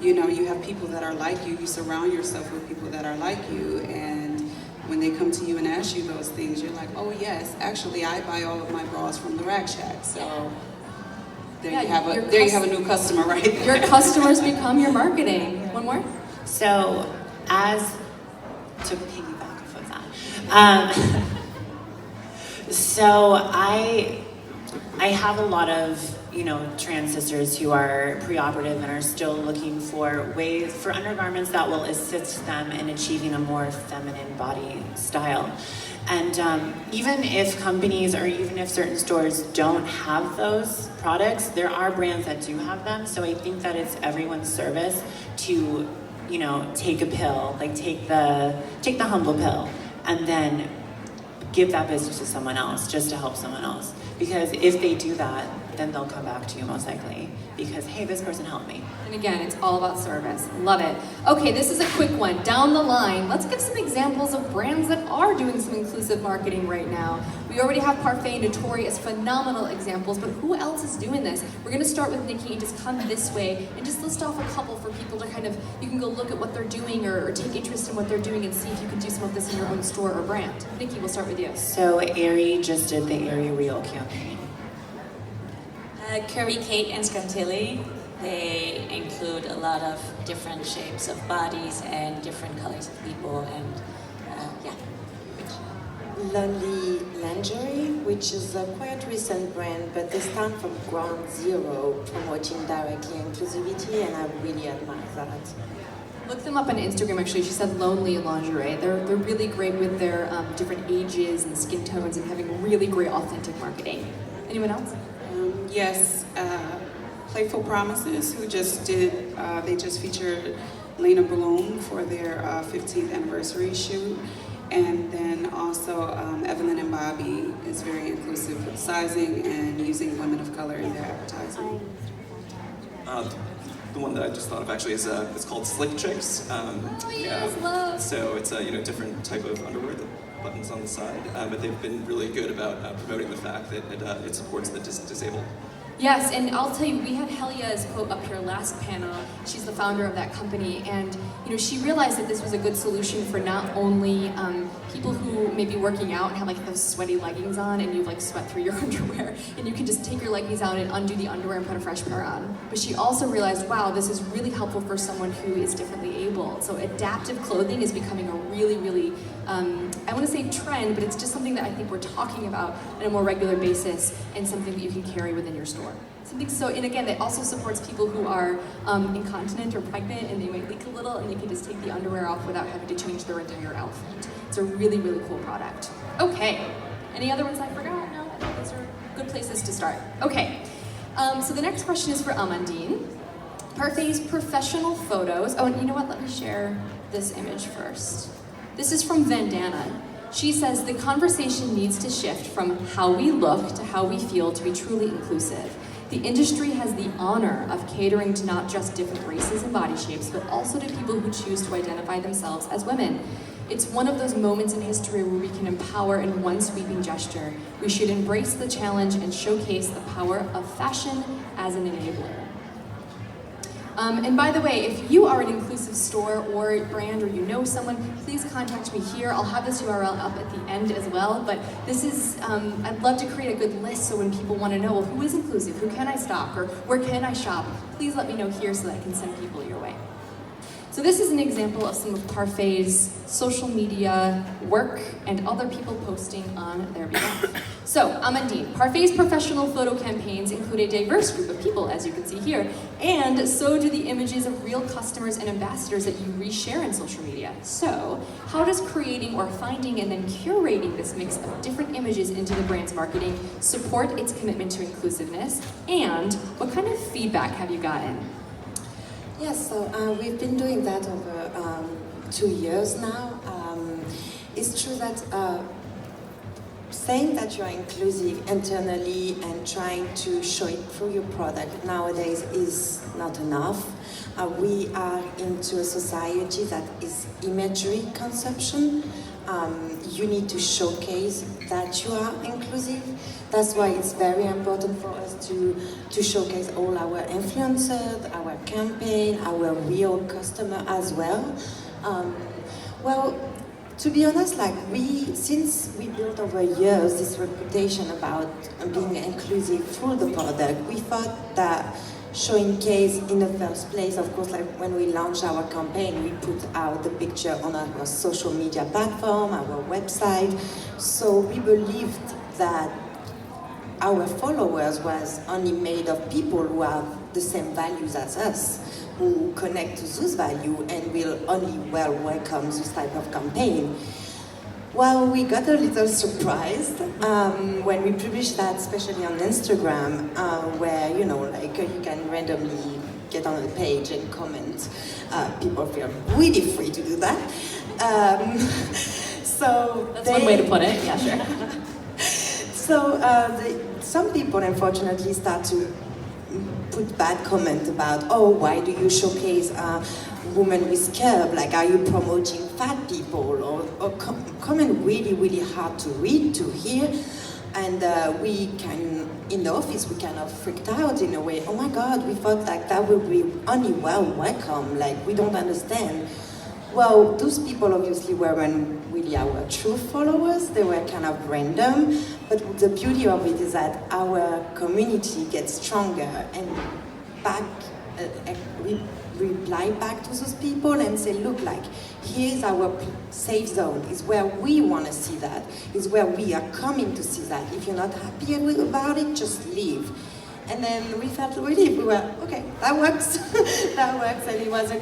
you know you have people that are like you. You surround yourself with people that are like you, and when they come to you and ask you those things, you're like, oh yes, actually I buy all of my bras from the Rack Shack. So there you have a new customer right there. Your customers become your marketing. One more? So to piggyback off of that, so I have a lot of trans sisters who are preoperative and are still looking for ways for undergarments that will assist them in achieving a more feminine body style. And even if companies or even if certain stores don't have those products, there are brands that do have them. So I think that it's everyone's service to, take a pill, like take the humble pill, and then give that business to someone else, just to help someone else. Because if they do that, then they'll come back to you most likely because, hey, this person helped me. And again, it's all about service. Love it. Okay, this is a quick one. Down the line, let's give some examples of brands that are doing some inclusive marketing right now. We already have Parfait and Notori as phenomenal examples, but who else is doing this? We're gonna start with Nikki and just come this way and just list off a couple for people to you can go look at what they're doing or take interest in what they're doing and see if you can do some of this in your own store or brand. Nikki, we'll start with you. So Aerie just did the Aerie Real campaign. Curvy Kate and Scantilli, they include a lot of different shapes of bodies and different colors of people, and yeah. Lonely Lingerie, which is a quite recent brand, but they start from ground zero, promoting directly inclusivity, and I really admire that. Look them up on Instagram, actually. She said Lonely Lingerie. They're really great with their different ages and skin tones and having really great authentic marketing. Anyone else? Yes, Playful Promises, who just did, they just featured Lena Bloom for their 15th anniversary shoot. And then also Evelyn and Bobby is very inclusive with sizing and using women of color in their advertising. The one that I just thought of actually is it's called Slick Chicks. Love. So it's a different type of underwear, the buttons on the side, but they've been really good about promoting the fact that it supports the disabled. Yes, and I'll tell you, we had Helia's quote up here last panel. She's the founder of that company, and she realized that this was a good solution for not only people who may be working out and have like those sweaty leggings on, and you like sweat through your underwear, and you can just take your leggings out and undo the underwear and put a fresh pair on. But she also realized, wow, this is really helpful for someone who is differently able. So adaptive clothing is becoming a really, really, I want to say trend, but it's just something that I think we're talking about on a more regular basis, and something that you can carry within your store. And again, it also supports people who are incontinent or pregnant, and they might leak a little, and they can just take the underwear off without having to change their entire outfit. It's a really, really cool product. Okay, any other ones I forgot? No, I think those are good places to start. Okay, so the next question is for Amandine. Parfait's professional photos. Oh, and you know what? Let me share this image first. This is from Vandana. She says, the conversation needs to shift from how we look to how we feel to be truly inclusive. The industry has the honor of catering to not just different races and body shapes, but also to people who choose to identify themselves as women. It's one of those moments in history where we can empower in one sweeping gesture. We should embrace the challenge and showcase the power of fashion as an enabler. And by the way, if you are an inclusive store or brand, or you know someone, please contact me here. I'll have this URL up at the end as well, but this is, I'd love to create a good list so when people want to know, well, who is inclusive? Who can I stock? Or where can I shop? Please let me know here so that I can send people your way. So this is an example of some of Parfait's social media work and other people posting on their behalf. So, Amandine, Parfait's professional photo campaigns include a diverse group of people, as you can see here, and so do the images of real customers and ambassadors that you reshare in social media. So, how does creating or finding and then curating this mix of different images into the brand's marketing support its commitment to inclusiveness? And what kind of feedback have you gotten? Yes, so we've been doing that over 2 years now. It's true that saying that you're inclusive internally and trying to show it through your product nowadays is not enough. We are into a society that is imagery consumption. You need to showcase that you are inclusive. That's why it's very important for us to showcase all our influencers, our campaign, our real customer as well. Well, to be honest, like since we built over years this reputation about being inclusive through the product, we thought that showcase in the first place, of course, like when we launched our campaign, we put out the picture on our social media platform, our website. So we believed that our followers was only made of people who have the same values as us, who connect to those values and will only well welcome this type of campaign. Well, we got a little surprised when we published that, especially on Instagram, where, you know, like you can randomly get on a page and comment. People feel really free to do that. So that's one way to put it, yeah, sure. So some people, unfortunately, start to put bad comments about, oh, why do you showcase women with curves? Like, are you promoting fat people? Or comment really, really hard to read, to hear. And we can, in the office, we kind of freaked out in a way. Oh my God, we thought like that would be only well welcome. Like, we don't understand. Well, those people obviously weren't really our true followers. They were kind of random. But the beauty of it is that our community gets stronger and we reply back to those people and say, look, like, here's our safe zone. It's where we want to see that. It's where we are coming to see that. If you're not happy about it, just leave. And then we felt relieved. We were, okay, that works. That works. And it was a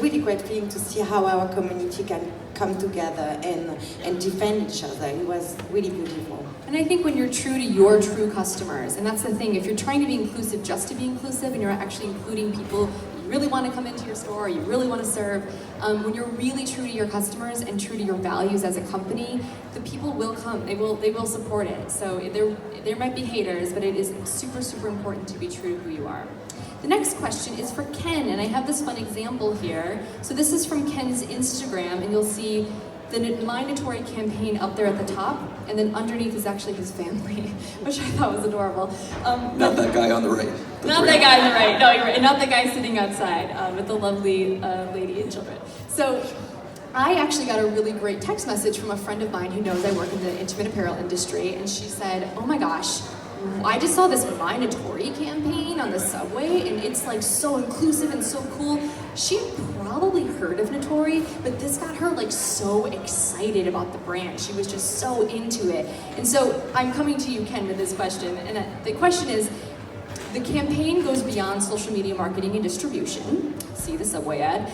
really great feeling to see how our community can come together and defend each other. It was really beautiful. And I think when you're true to your true customers, and that's the thing, if you're trying to be inclusive just to be inclusive and you're actually including people you really want to come into your store, or you really want to serve, when you're really true to your customers and true to your values as a company, the people will come, they will support it. So there might be haters, but it is super, super important to be true to who you are. The next question is for Ken, and I have this fun example here. So this is from Ken's Instagram, and you'll see the My Notori campaign up there at the top, and then underneath is actually his family, which I thought was adorable. Not that guy on the right. Not that guy on the right, no, you're right. Not the guy sitting outside with the lovely lady and children. So I actually got a really great text message from a friend of mine who knows I work in the intimate apparel industry, and she said, oh my gosh, I just saw this My Notori campaign on the subway, and it's like so inclusive and so cool. She had probably heard of Notori, but this got her like so excited about the brand. She was just so into it. And so I'm coming to you, Ken, with this question. And the question is, the campaign goes beyond social media marketing and distribution. See the subway ad.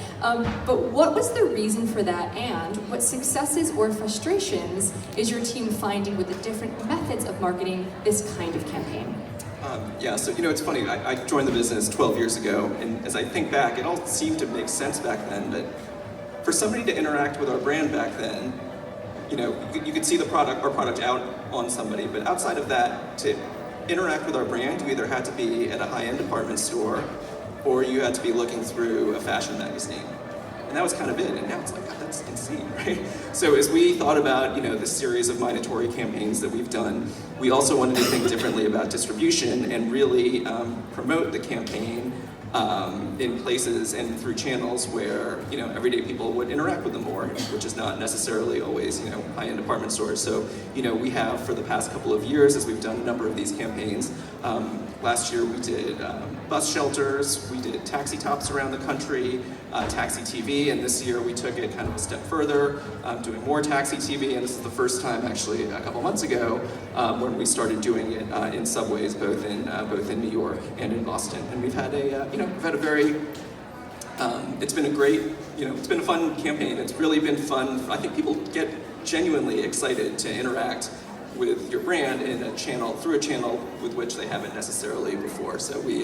But what was the reason for that, and what successes or frustrations is your team finding with the different methods of marketing this kind of campaign? Yeah, so it's funny, I joined the business 12 years ago, and as I think back, it all seemed to make sense back then, but for somebody to interact with our brand back then, you could see our product out on somebody, but outside of that, to interact with our brand, you either had to be at a high-end department store, or you had to be looking through a fashion magazine. And And that was kind of it, and now it's like, God, that's insane, right? So as we thought about, this series of Minatori campaigns that we've done, we also wanted to think differently about distribution and really promote the campaign in places and through channels where everyday people would interact with them more, which is not necessarily always high-end department stores. So we have for the past couple of years, as we've done a number of these campaigns. Last year we did bus shelters, we did taxi tops around the country, taxi TV, and this year we took it kind of a step further, doing more taxi TV, and this is the first time actually a couple months ago when we started doing it in subways, both in New York and in Boston. And we've had a very it's been a great, it's been a fun campaign. It's really been fun. I think people get genuinely excited to interact with your brand in a channel, through a channel with which they haven't necessarily before. So we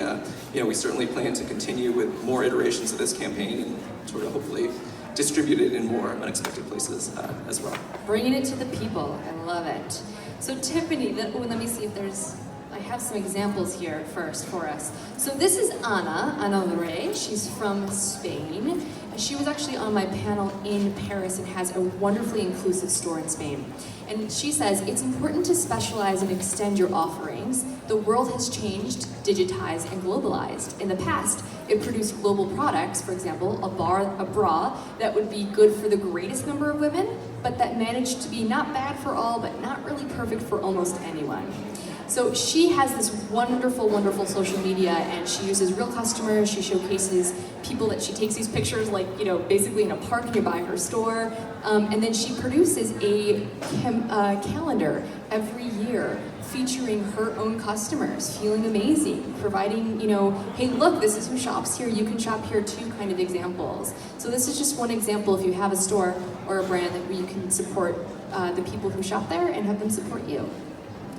certainly plan to continue with more iterations of this campaign and sort of hopefully distribute it in more unexpected places as well. Bringing it to the people, I love it. So Tiffany, let me see if I have some examples here first for us. So this is Ana Rey. She's from Spain. She was actually on my panel in Paris and has a wonderfully inclusive store in Spain. And she says, it's important to specialize and extend your offerings. The world has changed, digitized, and globalized. In the past, it produced global products, for example, a bra that would be good for the greatest number of women, but that managed to be not bad for all, but not really perfect for almost anyone. So she has this wonderful, wonderful social media, and she uses real customers. She showcases people that she takes these pictures, like, basically in a park nearby her store. And then she produces a calendar every year featuring her own customers, feeling amazing, providing, hey, look, this is who shops here, you can shop here too, kind of examples. So this is just one example if you have a store or a brand where you can support the people who shop there and have them support you.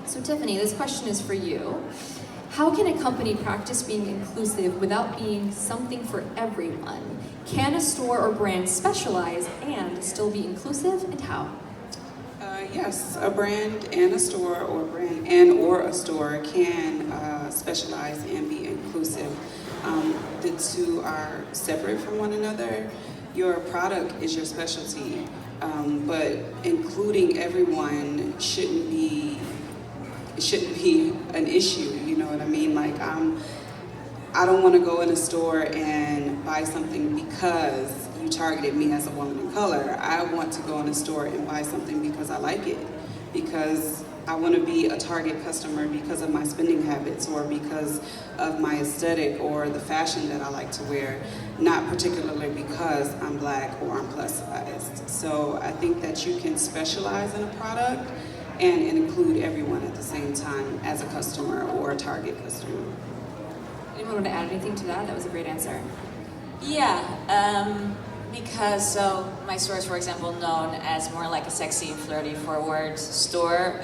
So Tiffany, this question is for you. How can a company practice being inclusive without being something for everyone? Can a store or brand specialize and still be inclusive, and how? Yes, a brand and a store, or a brand and or a store can specialize and be inclusive. The two are separate from one another. Your product is your specialty, but including everyone shouldn't be an issue, you know what I mean? Like, I don't want to go in a store and buy something because you targeted me as a woman of color. I want to go in a store and buy something because I like it, because I want to be a target customer because of my spending habits or because of my aesthetic or the fashion that I like to wear, not particularly because I'm Black or I'm plus sized. So I think that you can specialize in a product and include everyone at the same time as a customer or a target customer. Anyone want to add anything to that? That was a great answer. Yeah, because my store is, for example, known as more like a sexy, flirty, forward store,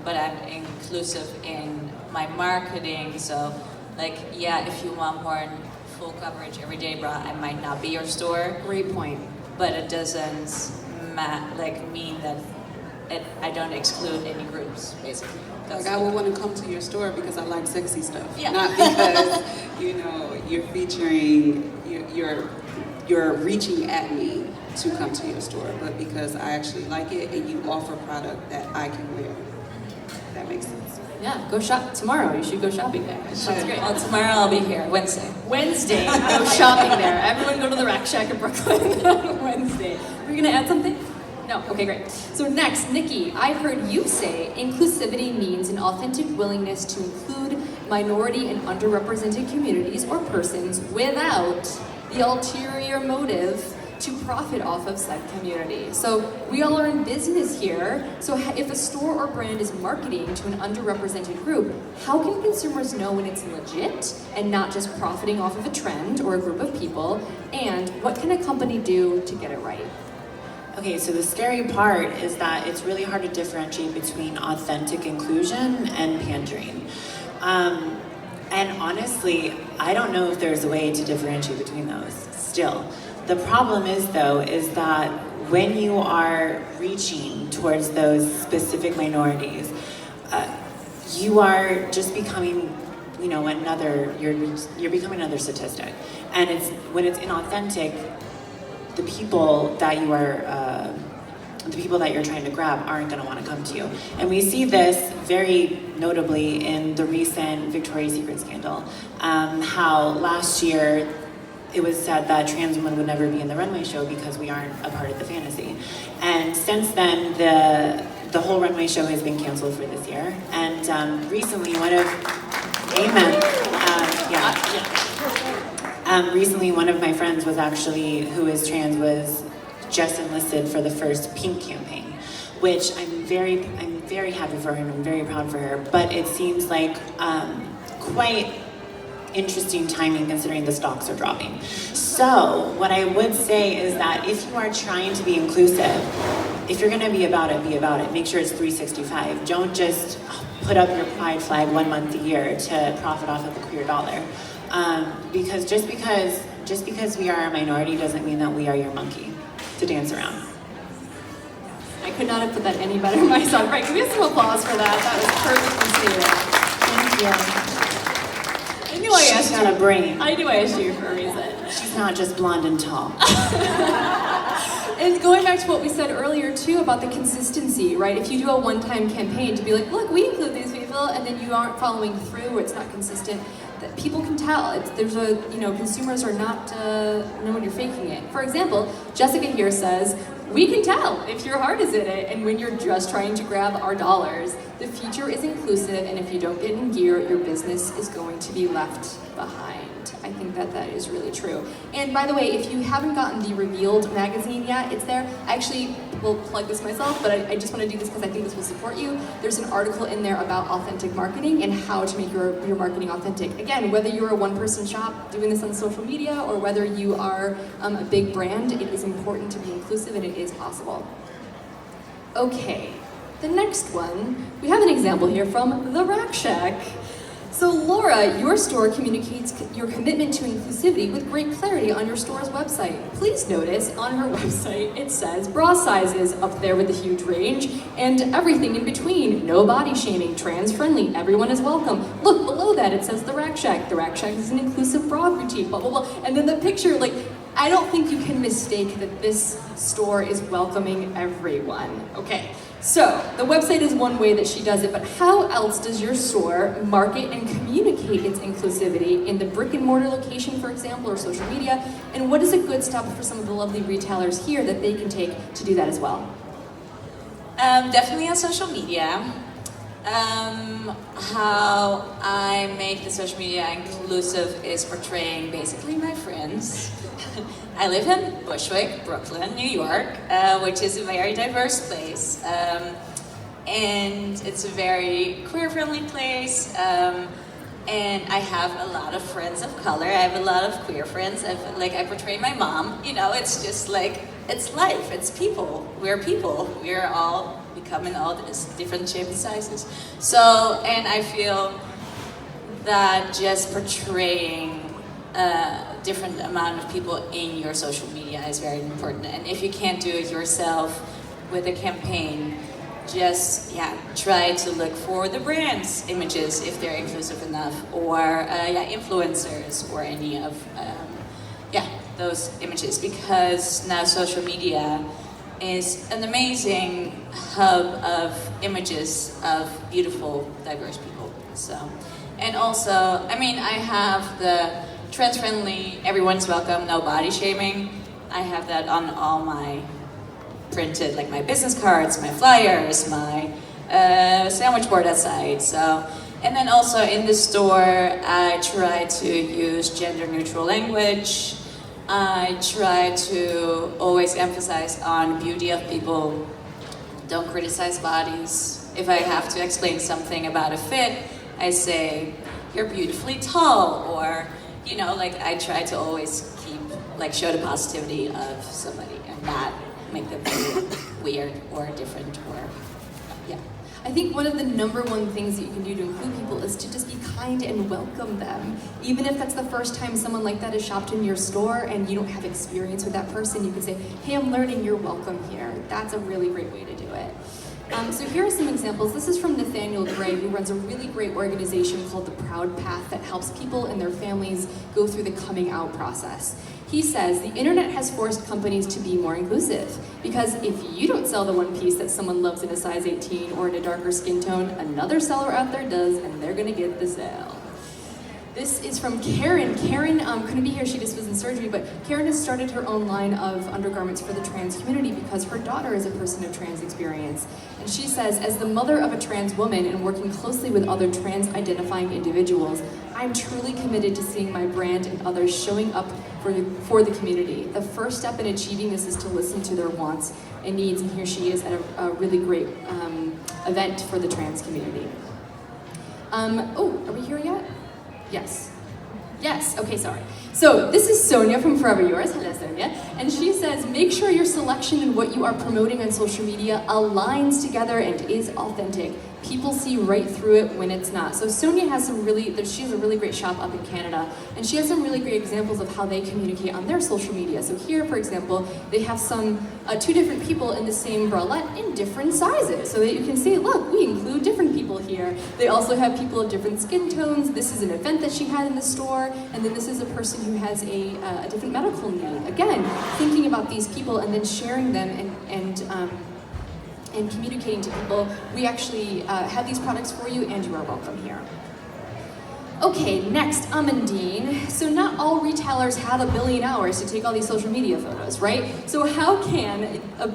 but I'm inclusive in my marketing. So, like, yeah, if you want more full coverage everyday bra, I might not be your store. Great point. But it doesn't mean that I don't exclude any groups, basically. Like, I would want to come to your store because I like sexy stuff, yeah. Not because you're featuring, you're reaching at me to come to your store, but because I actually like it and you offer product that I can wear. That makes sense. Yeah, go shop tomorrow. You should go shopping there. Sounds great. Well, tomorrow I'll be here, Wednesday. Wednesday, go shopping there. Everyone go to the Rack Shack in Brooklyn on Wednesday. Were you gonna add something? No? Okay, great. So next, Nikki, I heard you say inclusivity means an authentic willingness to include minority and underrepresented communities or persons without the ulterior motive to profit off of said community. So we all are in business here. So if a store or brand is marketing to an underrepresented group, how can consumers know when it's legit and not just profiting off of a trend or a group of people? And what can a company do to get it right? Okay, so the scary part is that it's really hard to differentiate between authentic inclusion and pandering. And honestly, I don't know if there's a way to differentiate between those still. The problem is, though, is that when you are reaching towards those specific minorities, you are just becoming, you're becoming another statistic. And when it's inauthentic, the people that you are the people that you're trying to grab aren't going to want to come to you. And we see this very notably in the recent Victoria's Secret scandal, how last year it was said that trans women would never be in the runway show because we aren't a part of the fantasy. And since then, the whole runway show has been canceled for this year. And recently, recently one of my friends was actually, who is trans, was just enlisted for the first Pink campaign, which I'm very happy for her and I'm very proud for her. But it seems like quite interesting timing considering the stocks are dropping. So what I would say is that if you are trying to be inclusive, if you're going to be about it, be about it. Make sure it's 365. Don't just put up your pride flag 1 month a year to profit off of the queer dollar. Because just because we are a minority doesn't mean that we are your monkey to dance around. I could not have put that any better myself. Right, can we have some applause for that? That was perfectly stated. Thank you. I knew I asked you. She's got a brain. I knew I asked you for a reason. She's not just blonde and tall. And going back to what we said earlier too about the consistency, right? If you do a one-time campaign to be like, look, we include these people, and then you aren't following through, or it's not consistent, that people can tell. Consumers are not know when you're faking it. For example, Jessica here says, we can tell if your heart is in it and when you're just trying to grab our dollars. The future is inclusive, and if you don't get in gear, your business is going to be left behind. I think that is really true. And by the way, if you haven't gotten the Revealed magazine yet, it's there. I actually will plug this myself, but I just want to do this because I think this will support you. There's an article in there about authentic marketing and how to make your marketing authentic. Again, whether you're a one-person shop doing this on social media or whether you are a big brand, it is important to be inclusive, and it is possible. Okay, the next one, we have an example here from The Rack Shack. So Laura, your store communicates your commitment to inclusivity with great clarity on your store's website. Please notice on her website it says bra sizes up there with a huge range and everything in between. No body shaming, trans friendly, everyone is welcome. Look below that it says The Rack Shack. The Rack Shack is an inclusive bra boutique, blah blah blah. And then the picture, I don't think you can mistake that this store is welcoming everyone. Okay. So, the website is one way that she does it, but how else does your store market and communicate its inclusivity in the brick and mortar location, for example, or social media? And what is a good step for some of the lovely retailers here that they can take to do that as well? Definitely on social media. How I make the social media inclusive is portraying basically my friends. I live in Bushwick, Brooklyn, New York, which is a very diverse place. And it's a very queer-friendly place. And I have a lot of friends of color. I have a lot of queer friends. I portray my mom. It's just it's life. It's people. We're people. We're all becoming all these different shapes and sizes. So, and I feel that just portraying a different amount of people in your social media is very important. And if you can't do it yourself with a campaign, just try to look for the brand's images if they're inclusive enough, or influencers, or any of those images, because now social media is an amazing hub of images of beautiful, diverse people. So, and also, I have the trans-friendly, everyone's welcome, no body shaming. I have that on all my printed, my business cards, my flyers, my sandwich board outside. So, and then also in the store, I try to use gender-neutral language. I try to always emphasize on beauty of people. Don't criticize bodies. If I have to explain something about a fit, I say, you're beautifully tall, or I try to always keep, show the positivity of somebody and not make them feel weird or different or, I think one of the number one things that you can do to include people is to just be kind and welcome them. Even if that's the first time someone like that has shopped in your store and you don't have experience with that person, you can say, hey, I'm learning, you're welcome here. That's a really great way to do it. So here are some examples. This is from Nathaniel Gray, who runs a really great organization called The Proud Path that helps people and their families go through the coming out process. He says the internet has forced companies to be more inclusive because if you don't sell the one piece that someone loves in a size 18 or in a darker skin tone, another seller out there does, and they're gonna get the sale. This is from Karen. Karen couldn't be here, she just was in surgery, but Karen has started her own line of undergarments for the trans community because her daughter is a person of trans experience. And she says, as the mother of a trans woman and working closely with other trans-identifying individuals, I'm truly committed to seeing my brand and others showing up for the community. The first step in achieving this is to listen to their wants and needs, and here she is at a really great event for the trans community. Oh, are we here yet? Yes. Yes, okay, sorry. So this is Sonia from Forever Yours. Hello, Sonia. And she says, make sure your selection and what you are promoting on social media aligns together and is authentic. People see right through it when it's not. So Sonia has she has a really great shop up in Canada, and she has some really great examples of how they communicate on their social media. So here, for example, they have two different people in the same bralette in different sizes, so that you can see, look, we include different people here. They also have people of different skin tones. This is an event that she had in the store, and then this is a person who has a different medical need. Again, thinking about these people and then sharing them and communicating to people, we actually have these products for you and you are welcome here. Okay, next, Amandine. So not all retailers have 1 billion hours to take all these social media photos, right? So how can a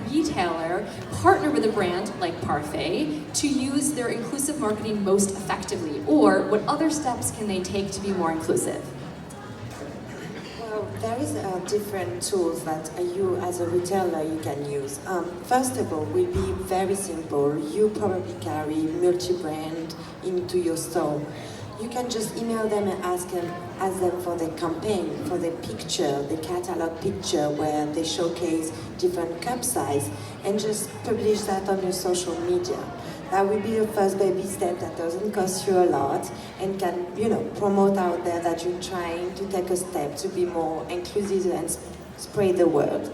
retailer partner with a brand like Parfait to use their inclusive marketing most effectively? Or what other steps can they take to be more inclusive? There is different tools that you as a retailer you can use. First of all, will be very simple. You probably carry multi-brand into your store. You can just email them and ask them for the campaign, for the picture, the catalog picture where they showcase different cup size, and just publish that on your social media. That will be your first baby step that doesn't cost you a lot and can, promote out there that you're trying to take a step to be more inclusive and spread the word.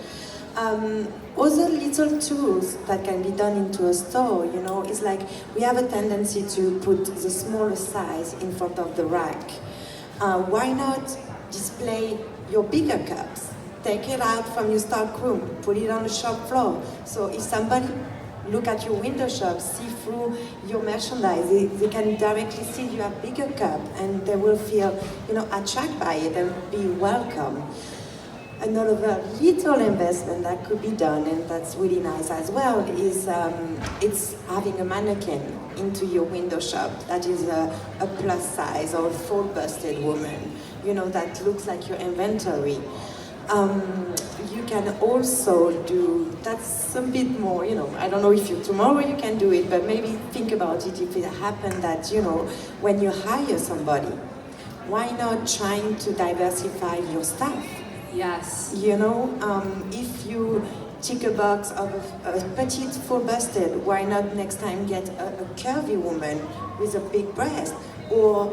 Other little tools that can be done into a store, is like we have a tendency to put the smaller size in front of the rack. Why not display your bigger cups? Take it out from your stock room, put it on the shop floor. So if somebody look at your window shop, see through your merchandise, they can directly see you have bigger cup and they will feel, attracted by it and be welcome. Another little investment that could be done, and that's really nice as well, is it's having a mannequin into your window shop that is a plus size or full-busted woman, that looks like your inventory. You can also do, that's a bit more, I don't know if tomorrow you can do it, but maybe think about it if it happened that, when you hire somebody, why not trying to diversify your staff? Yes. If you tick a box of a petite full-busted, why not next time get a curvy woman with a big breast? Or,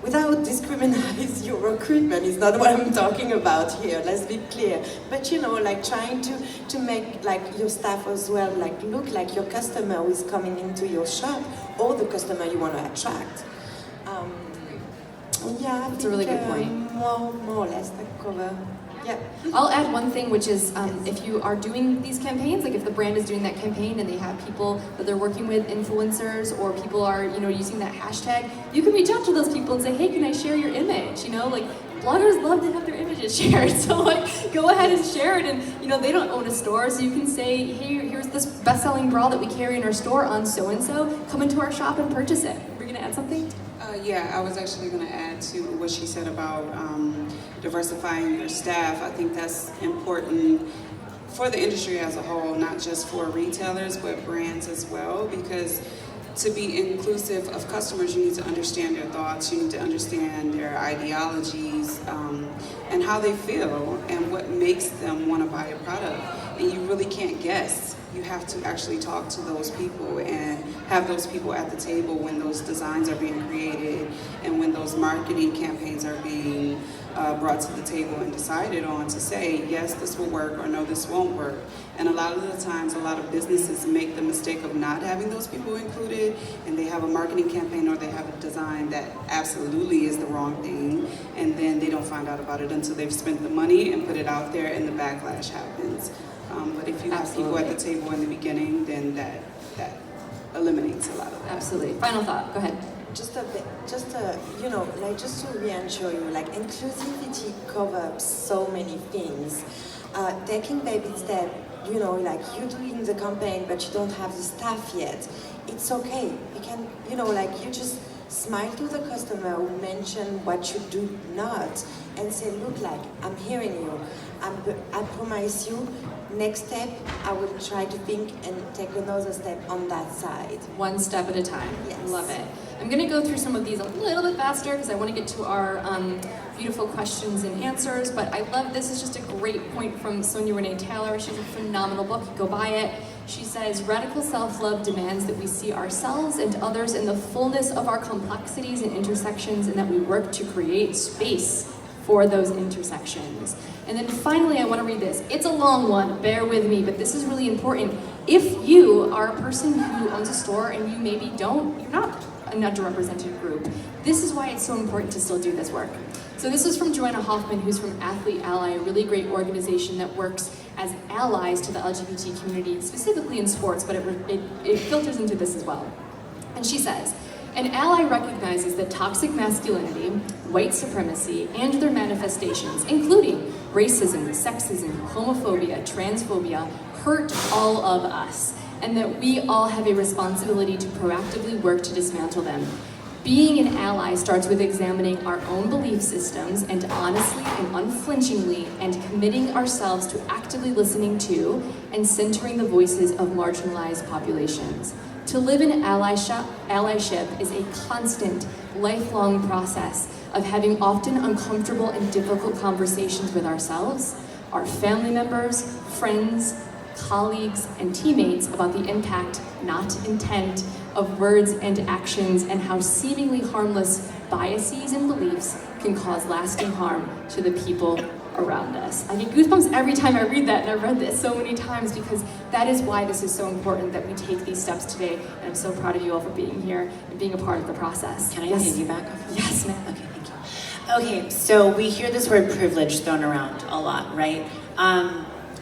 without discriminating your recruitment is not what I'm talking about here, let's be clear. But trying to make your staff as well look like your customer who is coming into your shop or the customer you want to attract. That's a really good point. More or less that cover. Yeah. I'll add one thing, which is if you are doing these campaigns, like if the brand is doing that campaign and they have people that they're working with, influencers, or people are using that hashtag, you can reach out to those people and say, hey, can I share your image? Bloggers love to have their images shared, so go ahead and share it. And they don't own a store, so you can say, hey, here's this best-selling bra that we carry in our store on so-and-so. Come into our shop and purchase it. We're gonna add something? Yeah, I was actually going to add to what she said about diversifying your staff. I think that's important for the industry as a whole, not just for retailers, but brands as well, because to be inclusive of customers, you need to understand their thoughts, you need to understand their ideologies, and how they feel, and what makes them want to buy a product. And you really can't guess. You have to actually talk to those people and have those people at the table when those designs are being created and when those marketing campaigns are being brought to the table and decided on to say, yes, this will work, or no, this won't work. And a lot of the times, a lot of businesses make the mistake of not having those people included, and they have a marketing campaign or they have a design that absolutely is the wrong thing, and then they don't find out about it until they've spent the money and put it out there, and the backlash happens. But if you have people at the table in the beginning, then that eliminates a lot of that. Absolutely. Final thought. Go ahead. Just to reassure you, like inclusivity covers so many things. Taking baby steps, like you're doing the campaign, but you don't have the staff yet. It's okay. You can, you just smile to the customer who mention what you do not, and say, look, like I'm hearing you. I promise you, next step, I will try to think and take another step on that side. One step at a time. Yes. Love it. I'm going to go through some of these a little bit faster because I want to get to our beautiful questions and answers, but I love, this is just a great point from Sonia Renee Taylor. She's a phenomenal book. Go buy it. She says, radical self-love demands that we see ourselves and others in the fullness of our complexities and intersections, and that we work to create space for those intersections. And then finally, I want to read this. It's a long one, bear with me, but this is really important. If you are a person who owns a store and you maybe you're not an underrepresented group, this is why it's so important to still do this work. So this is from Joanna Hoffman, who's from Athlete Ally, a really great organization that works as allies to the LGBT community, specifically in sports, but it filters into this as well. And she says, an ally recognizes that toxic masculinity, white supremacy, and their manifestations, including racism, sexism, homophobia, transphobia, hurt all of us, and that we all have a responsibility to proactively work to dismantle them. Being an ally starts with examining our own belief systems and honestly and unflinchingly and committing ourselves to actively listening to and centering the voices of marginalized populations. To live in allyship is a constant, lifelong process of having often uncomfortable and difficult conversations with ourselves, our family members, friends, colleagues, and teammates about the impact, not intent, of words and actions, and how seemingly harmless biases and beliefs can cause lasting harm to the people around us. I get goosebumps every time I read that, and I've read this so many times because that is why this is so important that we take these steps today, and I'm so proud of you all for being here and being a part of the process. Can I piggyback off of Yes, ma'am. Okay, thank you. Okay, so we hear this word privilege thrown around a lot, right?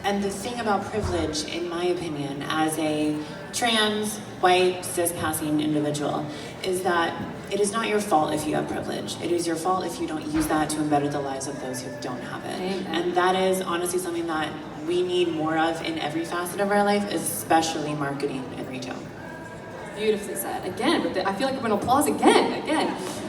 And the thing about privilege, in my opinion, as a trans, white, cis-passing individual, is that it is not your fault if you have privilege. It is your fault if you don't use that to better the lives of those who don't have it. Amen. And that is honestly something that we need more of in every facet of our life, especially marketing and retail. Beautifully said. Again, I feel like I'm going to applause again.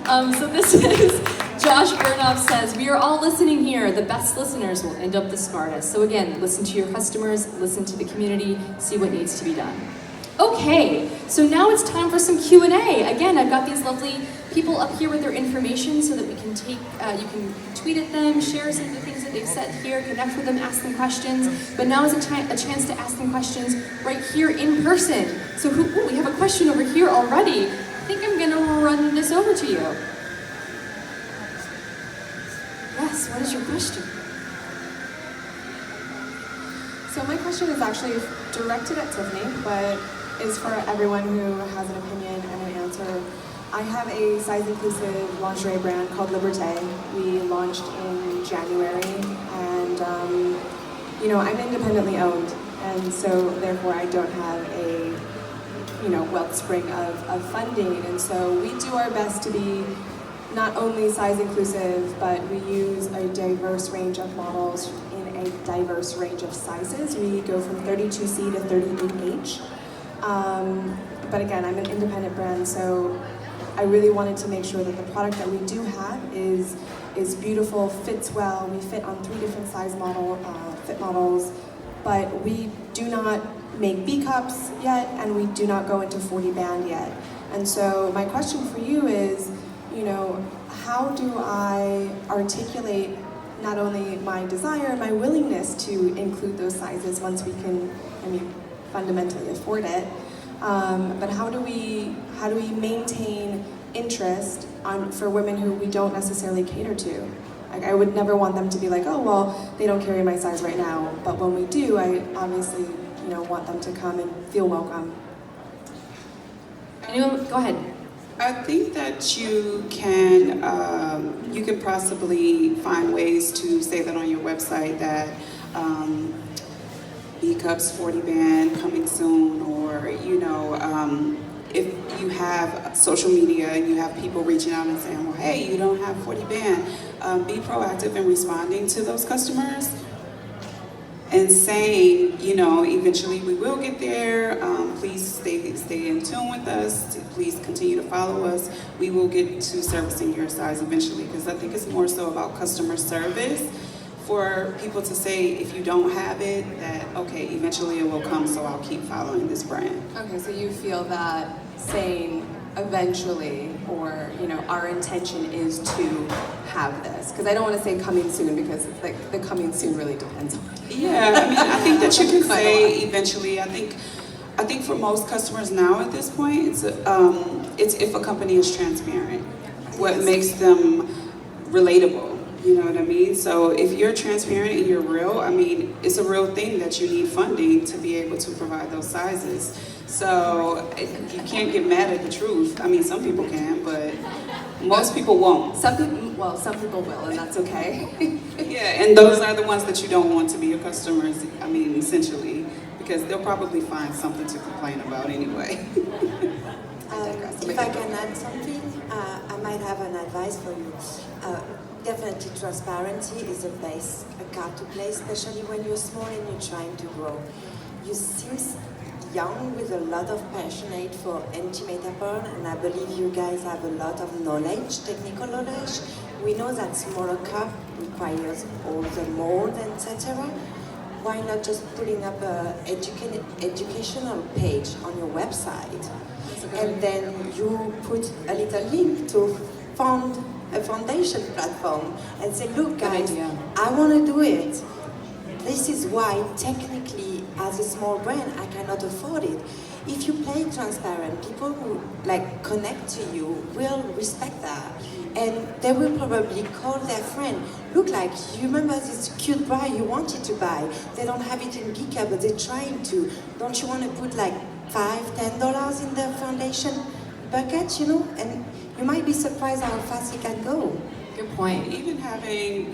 So this is, Josh Burnoff says, we are all listening here. The best listeners will end up the smartest. So again, listen to your customers, listen to the community, see what needs to be done. Okay, so now it's time for some Q&A. Again, I've got these lovely people up here with their information so that we can take, you can tweet at them, share some of the things that they've said here, connect with them, ask them questions. But now is a chance to ask them questions right here in person. So we have a question over here already. I think I'm gonna run this over to you. Yes, what is your question? So my question is actually directed at Tiffany, but is for everyone who has an opinion and an answer. I have a size-inclusive lingerie brand called Liberté. We launched in January, and I'm independently owned, and so therefore I don't have a wellspring of funding, and so we do our best to be not only size-inclusive, but we use a diverse range of models in a diverse range of sizes. We go from 32C to 38H. But again, I'm an independent brand, so I really wanted to make sure that the product that we do have is beautiful, fits well. We fit on 3 different size fit models, but we do not make B cups yet, and we do not go into 40 band yet. And so my question for you is, how do I articulate not only my desire, my willingness to include those sizes once we can, fundamentally afford it, but how do we maintain interest for women who we don't necessarily cater to? I Like, I would never want them to be like, oh, well, they don't carry my size right now. But when we do, I obviously, want them to come and feel welcome. Anyone? Go ahead. I think that you can possibly find ways to say that on your website that B-Cup's 40 band coming soon, or if you have social media and you have people reaching out and saying, well, hey, you don't have 40 band, be proactive in responding to those customers and saying, eventually we will get there. Please stay in tune with us. Please continue to follow us. We will get to servicing your size eventually, because I think it's more so about customer service for people to say, if you don't have it, that, okay, eventually it will come, so I'll keep following this brand. Okay, so you feel that saying eventually, or, our intention is to have this. Because I don't want to say coming soon, because it's like the coming soon really depends on it. Yeah, I think that you can say eventually. I think for most customers now at this point, it's if a company is transparent, what makes them relatable. You know what I mean? So if you're transparent and you're real, it's a real thing that you need funding to be able to provide those sizes. So you can't get mad at the truth. Some people can, but most people won't. Some people will, and that's okay. Yeah, and those are the ones that you don't want to be your customers, essentially, because they'll probably find something to complain about anyway. If I can add something, I might have an advice for you. Definitely transparency is a base, a card to play, especially when you're small and you're trying to grow. You seem young with a lot of passionate for intimate apparel, and I believe you guys have a lot of knowledge, technical knowledge. We know that smaller cup requires all the mold, etc. Why not just putting up an educational page on your website, and then you put a little link to fund a foundation platform and say, look guys, I want to do it. This is why technically as a small brand I cannot afford it. If you play transparent, people who connect to you will respect that, and they will probably call their friend. Look, you remember this cute bra you wanted to buy, they don't have it in Geeka but they're trying to. Don't you want to put $5-10 in the foundation bucket, and you might be surprised how fast it can go. Good point. Even having,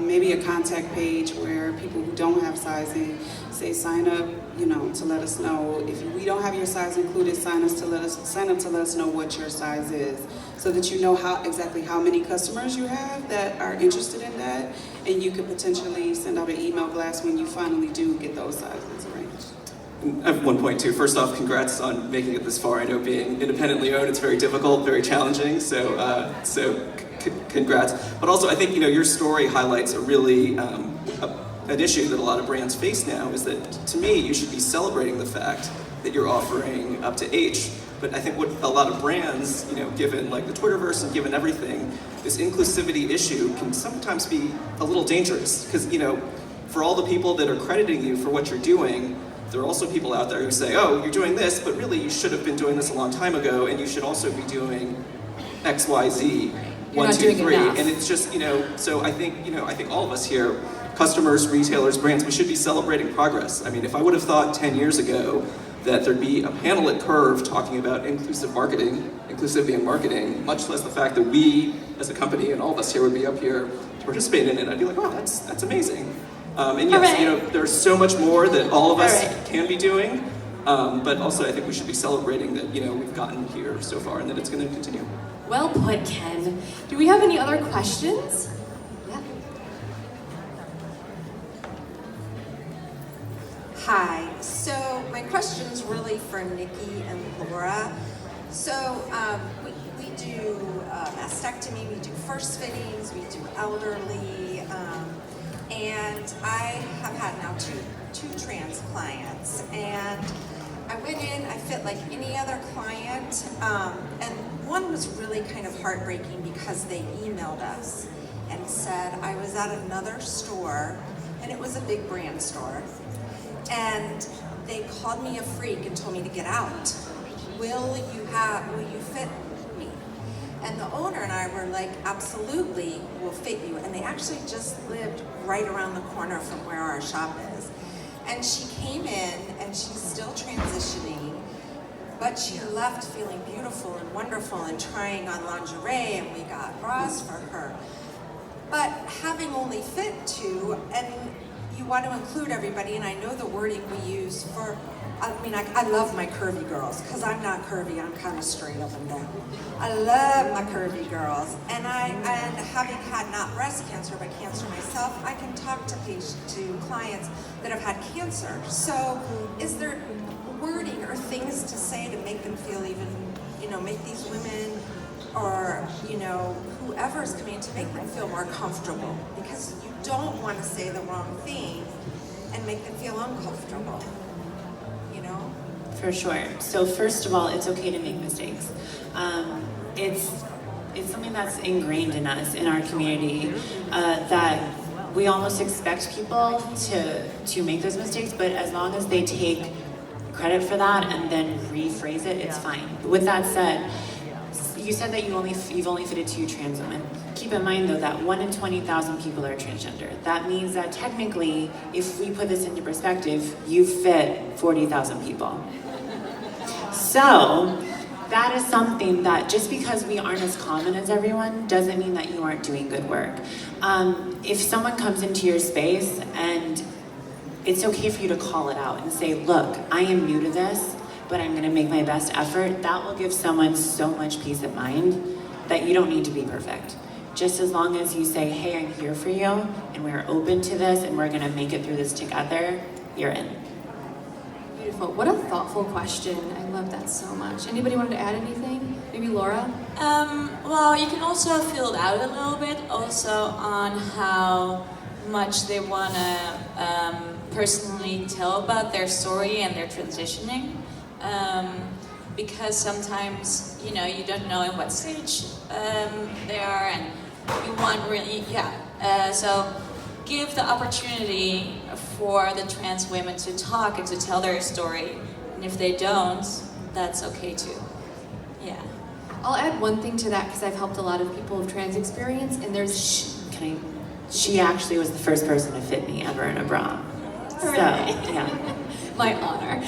maybe a contact page where people who don't have sizing say sign up, to let us know. If we don't have your size included, sign up to let us know what your size is, so that you know exactly how many customers you have that are interested in that, and you could potentially send out an email blast when you finally do get those sizes arranged. I have one point too. First off, congrats on making it this far. I know being independently owned, it's very difficult, very challenging. So congrats. But also, I think your story highlights a really an issue that a lot of brands face now. Is that, to me, you should be celebrating the fact that you're offering up to H. But I think what a lot of brands, given the Twitterverse and given everything, this inclusivity issue can sometimes be a little dangerous, because for all the people that are crediting you for what you're doing, there are also people out there who say, oh, you're doing this, but really you should have been doing this a long time ago, and you should also be doing X, Y, Z, 1, 2, 3. And it's just, so I think all of us here, customers, retailers, brands, we should be celebrating progress. If I would have thought 10 years ago that there'd be a panel at Curve talking about inclusivity in marketing, much less the fact that we, as a company, and all of us here would be up here to participate in it, I'd be like, wow, that's amazing. And yes, there's so much more that all of us can be doing, but also I think we should be celebrating that we've gotten here so far and that it's going to continue. Well put, Ken. Do we have any other questions? Yeah. Hi. So my question's really for Nikki and Laura. So we do mastectomy, we do first fittings, we do elderly. And I have had now two trans clients, and I went in, I fit like any other client, and one was really kind of heartbreaking because they emailed us and said, I was at another store, and it was a big brand store, and they called me a freak and told me to get out. Will you fit me? And the owner and I were like, absolutely, we'll fit you. And they actually just lived right around the corner from where our shop is. And she came in, and she's still transitioning, but she left feeling beautiful and wonderful and trying on lingerie, and we got bras for her. But having only fit two, and you want to include everybody, and I know the wording we use for, I love my curvy girls, because I'm not curvy, I'm kind of straight up and down. I love my curvy girls, and having had not breast cancer, but cancer myself, I can talk to clients that have had cancer. So is there wording or things to say to make them feel even, make these women or, whoever's coming to make them feel more comfortable? Because you don't want to say the wrong thing and make them feel uncomfortable, For sure. So first of all, it's okay to make mistakes. It's something that's ingrained in us, in our community, that we almost expect people to make those mistakes, but as long as they take credit for that and then rephrase it, it's fine. With that said, you said that you've only fitted 2 trans women. Keep in mind though that 1 in 20,000 people are transgender. That means that technically, if we put this into perspective, you fit 40,000 people. So that is something that just because we aren't as common as everyone doesn't mean that you aren't doing good work. If someone comes into your space, and it's okay for you to call it out and say, look, I am new to this, but I'm gonna make my best effort, that will give someone so much peace of mind that you don't need to be perfect. Just as long as you say, hey, I'm here for you, and we're open to this, and we're gonna make it through this together, you're in. Beautiful. What a thoughtful question. I love that so much. Anybody wanted to add anything? Maybe Laura? Well, you can also fill it out a little bit also on how much they want to personally tell about their story and their transitioning. Because sometimes, you don't know in what stage they are, and you want really, so give the opportunity for the trans women to talk and to tell their story, and if they don't, that's okay too. Yeah. I'll add one thing to that because I've helped a lot of people with trans experience, and She actually was the first person to fit me ever in a bra. So, yeah. My honor.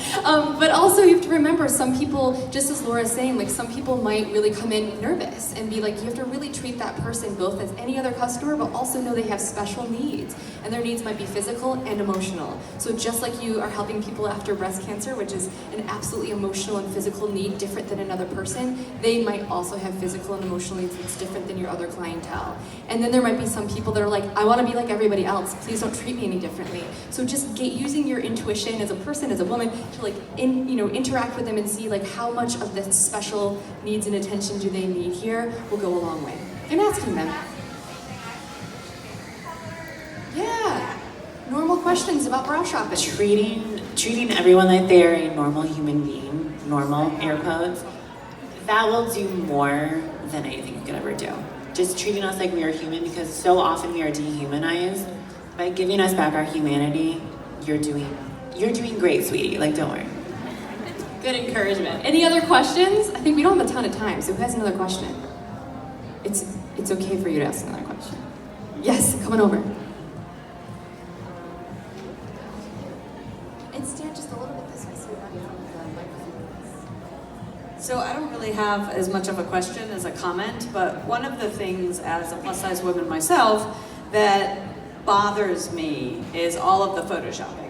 But also you have to remember, some people, just as Laura's saying, like some people might really come in nervous and be like, you have to really treat that person both as any other customer, but also know they have special needs. And their needs might be physical and emotional. So just like you are helping people after breast cancer, which is an absolutely emotional and physical need different than another person, they might also have physical and emotional needs that's different than your other clientele. And then there might be some people that are like, I want to be like everybody else, please don't treat me any differently. So just using your intuition as a person, as a woman, to like interact with them and see like how much of the special needs and attention do they need here will go a long way. And asking them. Yeah. Normal questions about bra shopping. Treating everyone like they're a normal human being, normal air quotes, that will do more than anything you could ever do. Just treating us like we are human, because so often we are dehumanized. By giving us back our humanity, you're doing great, sweetie. Like, don't worry. Good encouragement. Any other questions? I think we don't have a ton of time, so who has another question? It's okay for you to ask another question. Yes, coming over. And stand just a little bit this way so you're not in front of the microphone. So I don't really have as much of a question as a comment, but one of the things as a plus-size woman myself that bothers me is all of the photoshopping.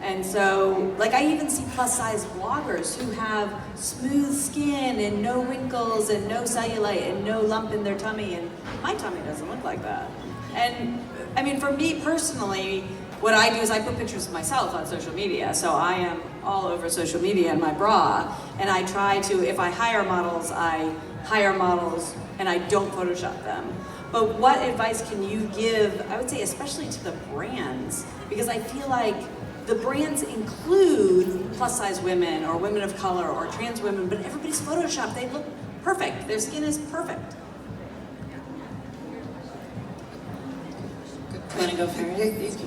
And so, like, I even see plus-size bloggers who have smooth skin and no wrinkles and no cellulite and no lump in their tummy, and my tummy doesn't look like that. And I mean, for me personally, what I do is I put pictures of myself on social media. So I am all over social media in my bra, and I try to, if I hire models and I don't Photoshop them. But what advice can you give, I would say especially to the brands, because I feel like the brands include plus-size women or women of color or trans women, but everybody's Photoshopped. They look perfect. Their skin is perfect. Want to go first?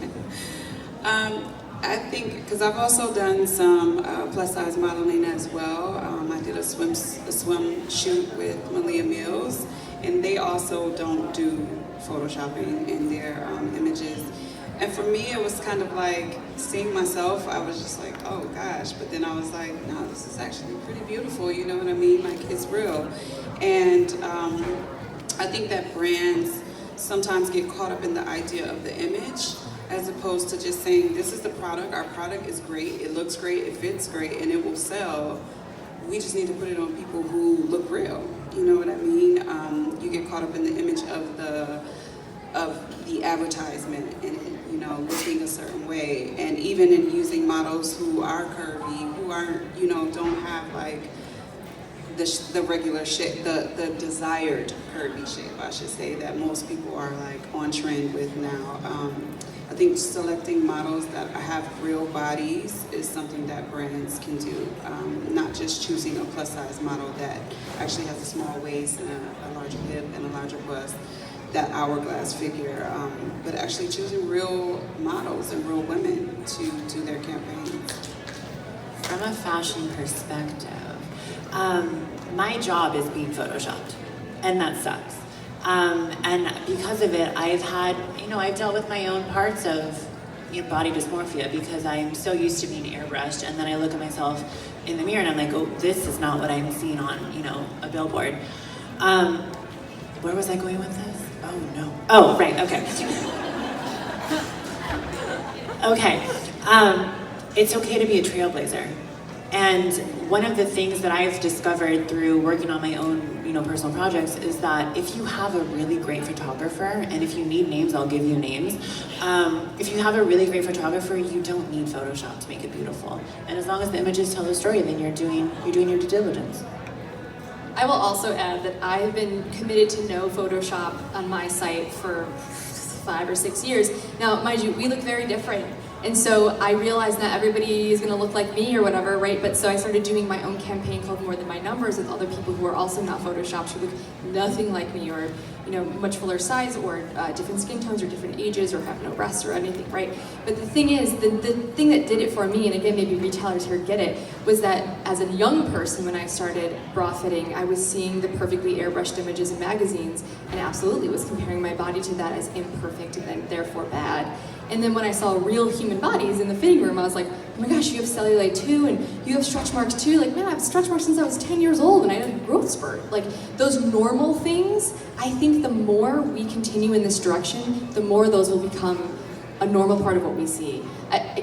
I think, because I've also done some plus-size modeling as well. I I did a swim shoot with Malia Mills, and they also don't do photoshopping in their images. And for me, it was kind of like seeing myself, I was just like, oh gosh, but then I was like, no, this is actually pretty beautiful, you know what I mean? Like, it's real. And I think that brands sometimes get caught up in the idea of the image, as opposed to just saying, this is the product, our product is great, it looks great, it fits great, and it will sell. We just need to put it on people who look real, you know what I mean? You get caught up in the image of the advertisement and it, you know, looking a certain way, and even in using models who are curvy, who aren't, you know, don't have like the regular shape, the desired curvy shape, I should say, that most people are like on trend with now. I think selecting models that have real bodies is something that brands can do, not just choosing a plus size model that actually has a small waist and a larger hip and a larger bust, that hourglass figure, but actually choosing real models and real women to do their campaigns. From a fashion perspective, my job is being photoshopped, and that sucks. And because of it, I've dealt with my own parts of body dysmorphia, because I'm so used to being airbrushed, and then I look at myself in the mirror and I'm like, oh, this is not what I'm seeing on, a billboard. Where was I going with this? Oh no. Oh, right, okay. Okay, it's okay to be a trailblazer. And one of the things that I've discovered through working on my own, personal projects is that if you have a really great photographer, and if you need names, I'll give you names. If you have a really great photographer, you don't need Photoshop to make it beautiful. And as long as the images tell the story, then you're doing your due diligence. I will also add that I've been committed to no Photoshop on my site for 5 or 6 years. Now, mind you, we look very different. And so I realized not everybody is going to look like me or whatever, right? But so I started doing my own campaign called More Than My Numbers with other people who are also not photoshopped, who look nothing like me, or much fuller size, or different skin tones, or different ages, or have no breasts or anything, right? But the thing is, the thing that did it for me, and again, maybe retailers here get it, was that as a young person, when I started bra fitting, I was seeing the perfectly airbrushed images in magazines, and absolutely was comparing my body to that as imperfect and then therefore bad. And then when I saw real human bodies in the fitting room, I was like, oh my gosh, you have cellulite too, and you have stretch marks too. Like, man, I have stretch marks since I was 10 years old, and I had a growth spurt. Like, those normal things, I think the more we continue in this direction, the more those will become a normal part of what we see.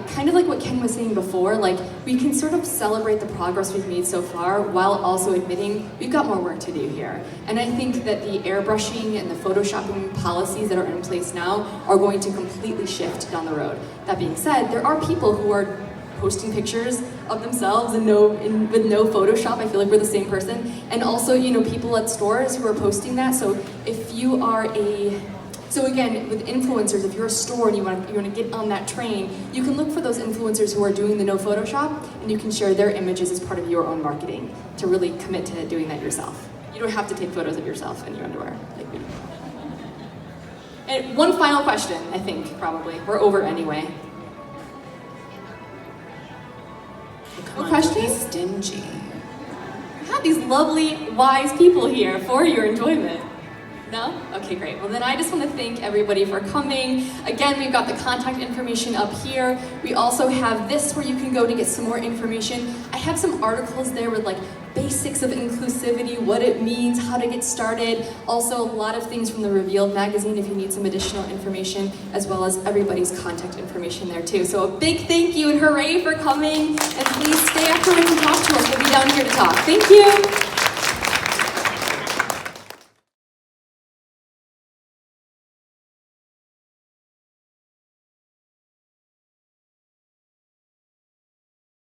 Kind of like what Ken was saying before, like, we can sort of celebrate the progress we've made so far while also admitting we've got more work to do here. And I think that the airbrushing and the photoshopping policies that are in place now are going to completely shift down the road. That being said, there are people who are posting pictures of themselves with no Photoshop. I feel like we're the same person. And also, people at stores who are posting that. So if you are So again, with influencers, if you're a store and you want to get on that train, you can look for those influencers who are doing the no Photoshop, and you can share their images as part of your own marketing to really commit to doing that yourself. You don't have to take photos of yourself in your underwear. And one final question, I think, probably. We're over anyway. What question? Be stingy. We have these lovely, wise people here for your enjoyment. No? Okay, great. Well, then I just want to thank everybody for coming. Again, we've got the contact information up here. We also have this where you can go to get some more information. I have some articles there with like basics of inclusivity, what it means, how to get started. Also, a lot of things from the Revealed magazine if you need some additional information, as well as everybody's contact information there too. So a big thank you and hooray for coming. And please stay afterwards and talk to us. We'll be down here to talk. Thank you.